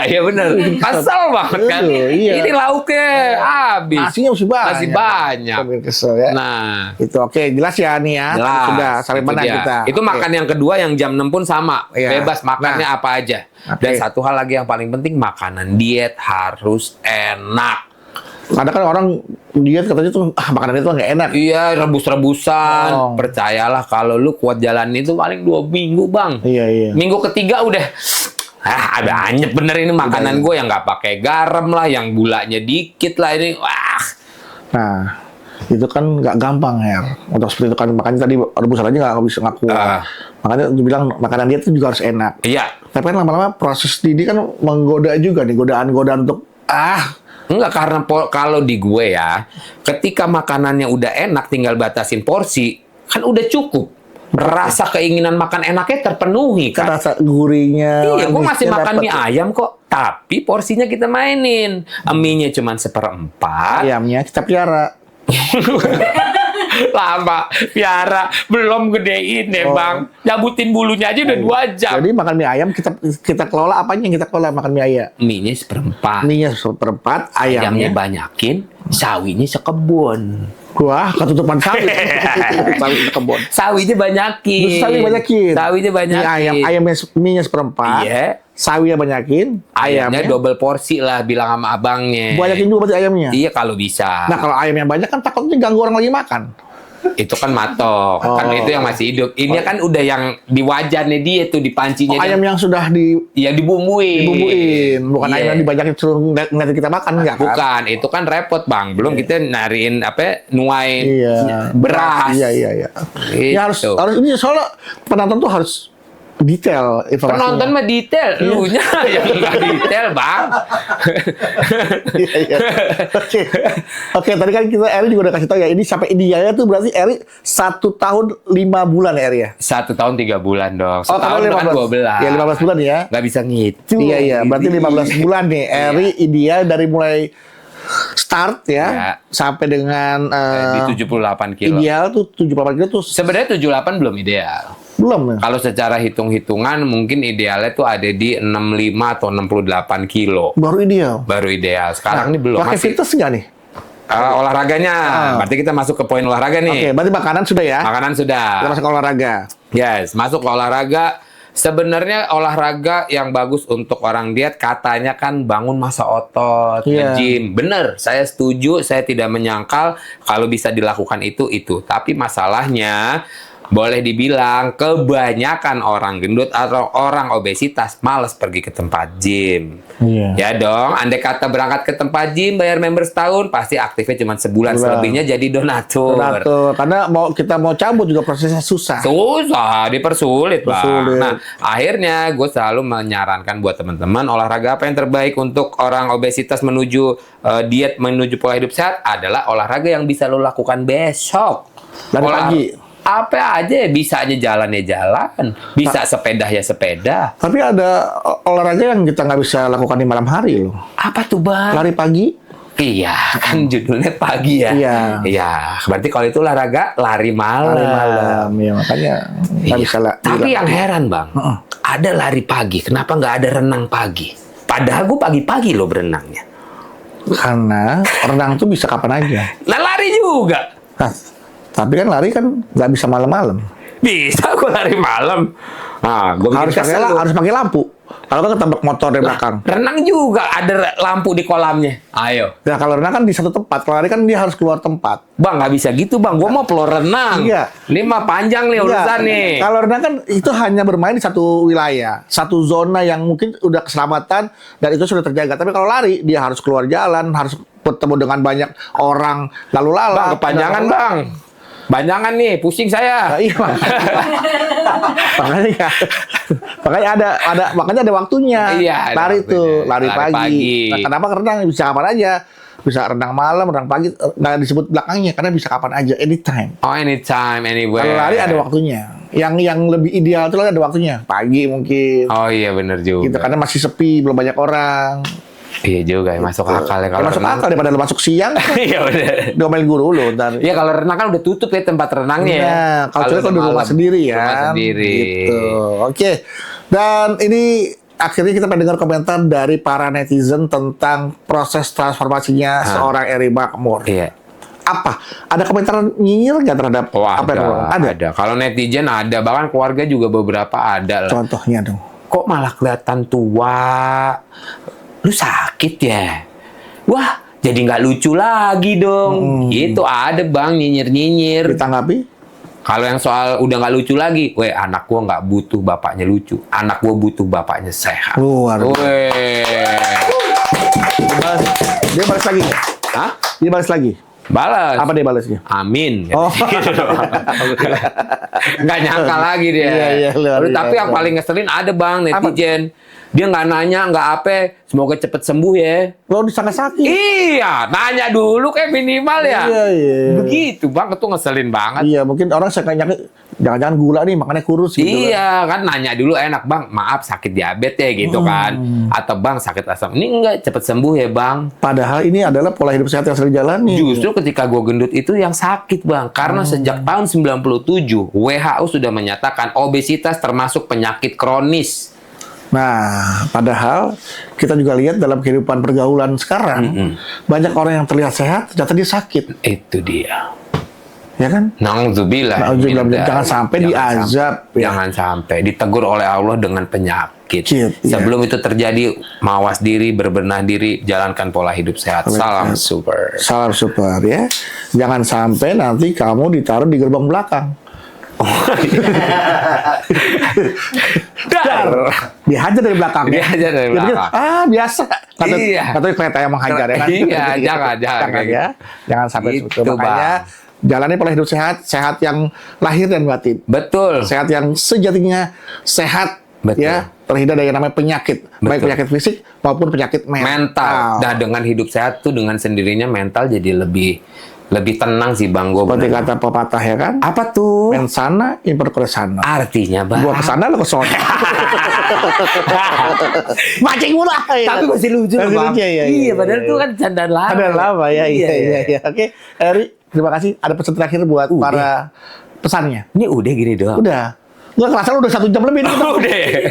iya bener. Kesel banget kan. Iya. Ini lauknya habis. Nasinya masih banyak. Masih banyak. Bikin kesel ya. Nah, Itu oke, jelas ya nih ya. jelas. Sudah sampai Itu mana dia. kita? Itu Oke. makan yang kedua yang jam 6 pun sama. Iya. Bebas makannya apa aja. Oke. Dan satu hal lagi yang paling penting, makanan diet harus enak. Kadang kan orang diet katanya tuh makanan itu nggak enak. Iya, rebus-rebusan. Oh. Percayalah kalau lu kuat jalan itu paling 2 minggu, Bang. Iya, iya. Minggu ketiga udah ada anyep bener ini makanan gue yang nggak pakai garam lah, yang gulanya dikit lah ini. Wah. Nah, itu kan nggak gampang ya. Untuk seperti itu kan makanya tadi rebusan aja nggak bisa ngaku. Makanya dibilang makanan diet itu juga harus enak. Iya. Tapi kan lama-lama proses ini kan menggoda juga nih, godaan-godaan untuk Enggak, karena kalau di gue ya, ketika makanannya udah enak, tinggal batasin porsi, kan udah cukup. Rasa keinginan makan enaknya terpenuhi kan kan. rasa gurihnya. Iya, gue masih manisnya makan dapet. mie ayam kok. Tapi porsinya kita mainin. Mie-nya cuma 1/4. Ayamnya kita pelihara. Lama, piara, belum gedein ya bang. Nyabutin bulunya aja udah 2 jam. Jadi makan mie ayam kita kelola apanya yang kita kelola makan mie ayam? Mie-nya seperempat. Mie-nya seperempat, Ayamnya ayamnya. banyakin, sawinya sekebun. Wah, ketutupan sawi. Sawi ke kebun. Sawinya banyakin. Terus sawi banyakin. Sawinya banyakin. Ayamnya mie-nya seperempat. Iya. Sawinya banyakin. Ayamnya double porsi lah bilang sama abangnya. Banyakin juga berarti ayamnya. Iya kalau bisa. Nah, kalau ayam yang banyak kan takutnya ganggu orang lagi makan. Itu kan matok. Kan itu yang masih hidup. Ini kan udah yang di wajannya dia tuh, di pancinya. Ayam yang sudah yang dibumbuin. bukan Iya. ayam yang dibanyakin suruh ngeliatin kita makan enggak kan? Bukan, itu kan repot bang. Belum kita nyariin nuain Iya. beras. Iya. Gitu. Ya harus ini soalnya penonton tuh harus detail informasinya. Penonton mah detail, lunya yang nggak detail bang. Iya. Oke, tadi kan kita Eri juga udah kasih tahu ya, ini sampai idealnya tuh berarti Eri 1 tahun 5 bulan ya Eri ya? 1 tahun 3 bulan dong. Oh, Setahun karena kan 12. Ya 15 bulan ya. Nggak bisa ngitung. Iya, berarti 15 bulan nih. Eri ideal dari mulai start ya, Iya. sampai dengan Di 78 kilo. ideal tuh 78 kilo tuh Sebenarnya 78 belum ideal. belum ya? Kalau secara hitung-hitungan mungkin idealnya tuh ada di 65 atau 68 kilo. Baru ideal. Baru ideal. Sekarang ini belum. Pakai Masih fitness nggak nih? olahraganya. Berarti kita masuk ke poin olahraga Oke, nih. berarti makanan sudah ya? Makanan Kita sudah. masuk ke olahraga. Yes, masuk ke olahraga. Sebenarnya olahraga yang bagus untuk orang diet katanya kan bangun massa otot, Iya. nge-gym. Bener, saya setuju, saya tidak menyangkal kalau bisa dilakukan itu. Tapi masalahnya boleh dibilang kebanyakan orang gendut atau orang obesitas malas pergi ke tempat gym. Iya. Ya dong, andai kata berangkat ke tempat gym bayar member setahun, pasti aktifnya cuma sebulan, selebihnya jadi donatur. Donatur. Karena kita mau cabut juga prosesnya susah. Susah, dipersulit, Bang. Dipersulit. Nah, akhirnya gue selalu menyarankan buat teman-teman olahraga apa yang terbaik untuk orang obesitas menuju diet, menuju pola hidup sehat adalah olahraga yang bisa lo lakukan besok. Dari pagi. Apa aja, bisa aja jalan ya jalan, bisa sepeda ya sepeda. Tapi ada olahraga yang kita nggak bisa lakukan di malam hari loh. Apa tuh, Bang? Lari pagi. Iya, kan judulnya pagi ya. Iya. Iya, berarti kalau itu olahraga lari malam. Lari malam. Ya makanya nggak Iya. bisa Tapi yang heran bang, ada lari pagi, kenapa nggak ada renang pagi? Padahal gue pagi-pagi loh berenangnya. Karena renang tuh bisa kapan aja. Nah lari juga, Nah, tapi kan lari kan nggak bisa malam-malam. bisa gue lari malam. Nah, gue Harus pakai lampu. Kalau kan ketabrak motor dari belakang. renang juga ada lampu di kolamnya. Ayo, Nah kalau renang kan di satu tempat. Kalau lari kan dia harus keluar tempat. bang nggak bisa gitu bang. Gue mau pelor renang. Iya. Ini mah panjang nih urusan Iya. nih. Kalau renang kan itu hanya bermain di satu wilayah, satu zona yang mungkin udah keselamatan dan itu sudah terjaga. Tapi kalau lari dia harus keluar jalan, harus bertemu dengan banyak orang lalu lalang. Bang, kepanjangan bang. Banjangan nih, pusing saya. Nah, iya, makanya ada waktunya. Iya, ada lari waktunya. tuh, lari Lari pagi. pagi. Nah, kenapa renang bisa kapan aja? Bisa renang malam, renang pagi, nggak disebut belakangnya karena bisa kapan aja, anytime. Oh, anytime, anywhere. Kalau lari ada waktunya. Yang lebih ideal itu ada waktunya. Pagi mungkin. Oh iya bener juga. Gitu karena masih sepi, belum banyak orang. Iya juga ya, masuk akal ya kalau Masuk renang. akal daripada lu masuk siang. Iya bener. Domelin guru lu ntar. Iya kalau renang kan udah tutup ya tempat renangnya ya. Nah, kalau cewek kan di rumah malam. sendiri ya. Rumah sendiri. Gitu. Oke. Dan ini akhirnya kita pengen dengar komentar dari para netizen tentang proses transformasinya seorang Eri Makmur. Iya. Apa? Ada komentar nyinyir nggak terhadap Wah, apa yang lu- ada. Kalau netizen ada, bahkan keluarga juga beberapa ada lah. Contohnya dong. Kok malah kelihatan tua? Lu sakit ya? Wah, jadi nggak lucu lagi dong. Itu ada bang nyinyir-nyinyir. Ditanggapi? Kalau yang soal udah nggak lucu lagi, weh anak gua nggak butuh bapaknya lucu, anak gua butuh bapaknya sehat. Luar biasa. Weh, Dia balas lagi nggak? hah? Dia balas lagi? Balas. Apa dia balasnya? Amin. Oh. Nggak nyangka lagi dia. Iya, luar biasa. Tapi yang paling ngeselin ada bang netizen. Dia nggak nanya, nggak apa, semoga cepet sembuh ya. Lo disangka sakit. Iya, nanya dulu kayak minimal ya. Iya. Begitu bang, itu ngeselin banget. Iya, mungkin orang sakit jangan-jangan gula nih makanya kurus gitu. Iya kan nanya dulu enak bang, maaf sakit diabetes ya gitu kan, atau bang sakit asam, ini enggak cepet sembuh ya bang. Padahal ini adalah pola hidup sehat yang sering jalani. Justru ketika gue gendut itu yang sakit bang, karena sejak tahun 97 WHO sudah menyatakan obesitas termasuk penyakit kronis. Nah, padahal kita juga lihat dalam kehidupan pergaulan sekarang, banyak orang yang terlihat sehat, ternyata dia sakit. Itu dia. Ya kan? Na'udzubillah. Jangan sampai diazab. Ya. Jangan sampai ditegur oleh Allah dengan penyakit. Iya. Sebelum itu terjadi, mawas diri, berbenah diri, jalankan pola hidup sehat. Salam super. Salam super ya. Jangan sampai nanti kamu ditaruh di gerbang belakang. Dar. Dihajar dari belakang. Dihajar dari Dia pikir, belakang. biasa. Iya. Katanya kereta yang menghajar ya kan? Iya, jangan kayak ya. Jangan sampai Gitu, seperti itu. Makanya jalani pola hidup sehat, sehat yang lahir dan batin. Betul. Sehat yang sejatinya sehat. Betul. Ya, terhindar dari yang namanya penyakit, baik penyakit fisik maupun penyakit mental. Nah, dengan hidup sehat tuh dengan sendirinya mental jadi lebih tenang sih bang. Gue seperti kata pepatah ya kan? apa tuh? Mens sana, in corpore sano. Artinya bang. Gua kesana, lo kesana. Mancing murah. Ya. Tapi masih lucu Masih bang. lucu, Iya, padahal itu kan candaan lama. Ada lama ya, iya. Oke, Eri, terima kasih. Ada pesan terakhir buat para pesannya. Ini udah gini doang. Udah. Gua kerasa udah 1 jam lebih.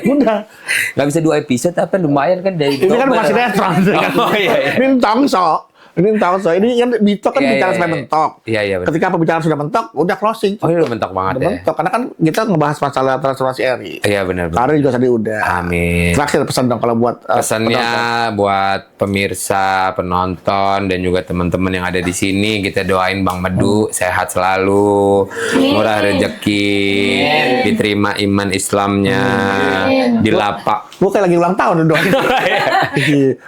Udah. Nggak bisa 2 episode, tapi lumayan kan dari. Ini kan bukan sinetron. Oh iya. Ini tongso. Ini kan Bito kan Iya, bicara iya, sampai iya. mentok. Iya, benar. Ketika pembicaraan sudah mentok, udah closing. Oh, ini udah mentok banget Udah ya. mentok. Karena kan kita ngebahas masalah transformasi Eri. Iya benar. Ari juga tadi udah. Amin. Terakhir pesan dong kalau buat Pesannya penonton. buat pemirsa, penonton, dan juga teman-teman yang ada di sini, kita doain Bang Medu sehat selalu, murah rezeki, diterima iman Islamnya, dilapak. Gue kayak lagi ulang tahun doain.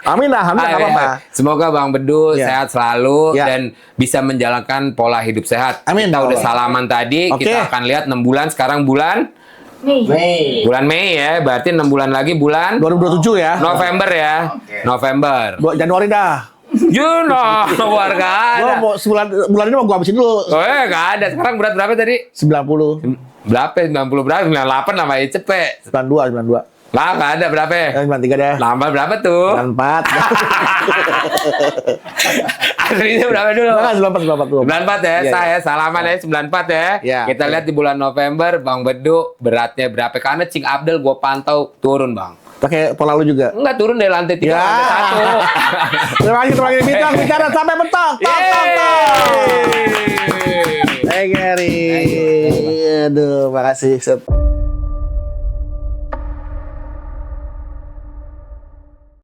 Amin lah, nggak apa-apa. Semoga Bang Bedu Ya. sehat selalu Ya. dan bisa menjalankan pola hidup sehat. Amin. Kita udah Allah. salaman tadi, Oke. kita akan lihat 6 bulan, sekarang bulan Mei. Mei ya, berarti 6 bulan lagi bulan 2027 ya. November ya. November. Januari dah. You know, warga Gua ada. mau bulan ini mau gua habisin dulu. Oh nggak ada. Sekarang berat berapa tadi? 90, Berapa? 90 berapa? 98 nama cepet. 92. Lah nggak ada berapa? 93 deh. Nambah berapa tuh? 94. Aslinya berapa dulu? 94 94 ya, Iya, saya salaman ya 94 ya. Iya. Kita lihat di bulan November Bang Bedu beratnya berapa? Karena Cing Abdel gue pantau turun Bang. Pakai pola lu juga. Enggak turun dari lantai 3 Ya. lantai 1. Terima kasih Bintang bicara sampai mentok. Tok. Hey Gary. Aduh, makasih. Set.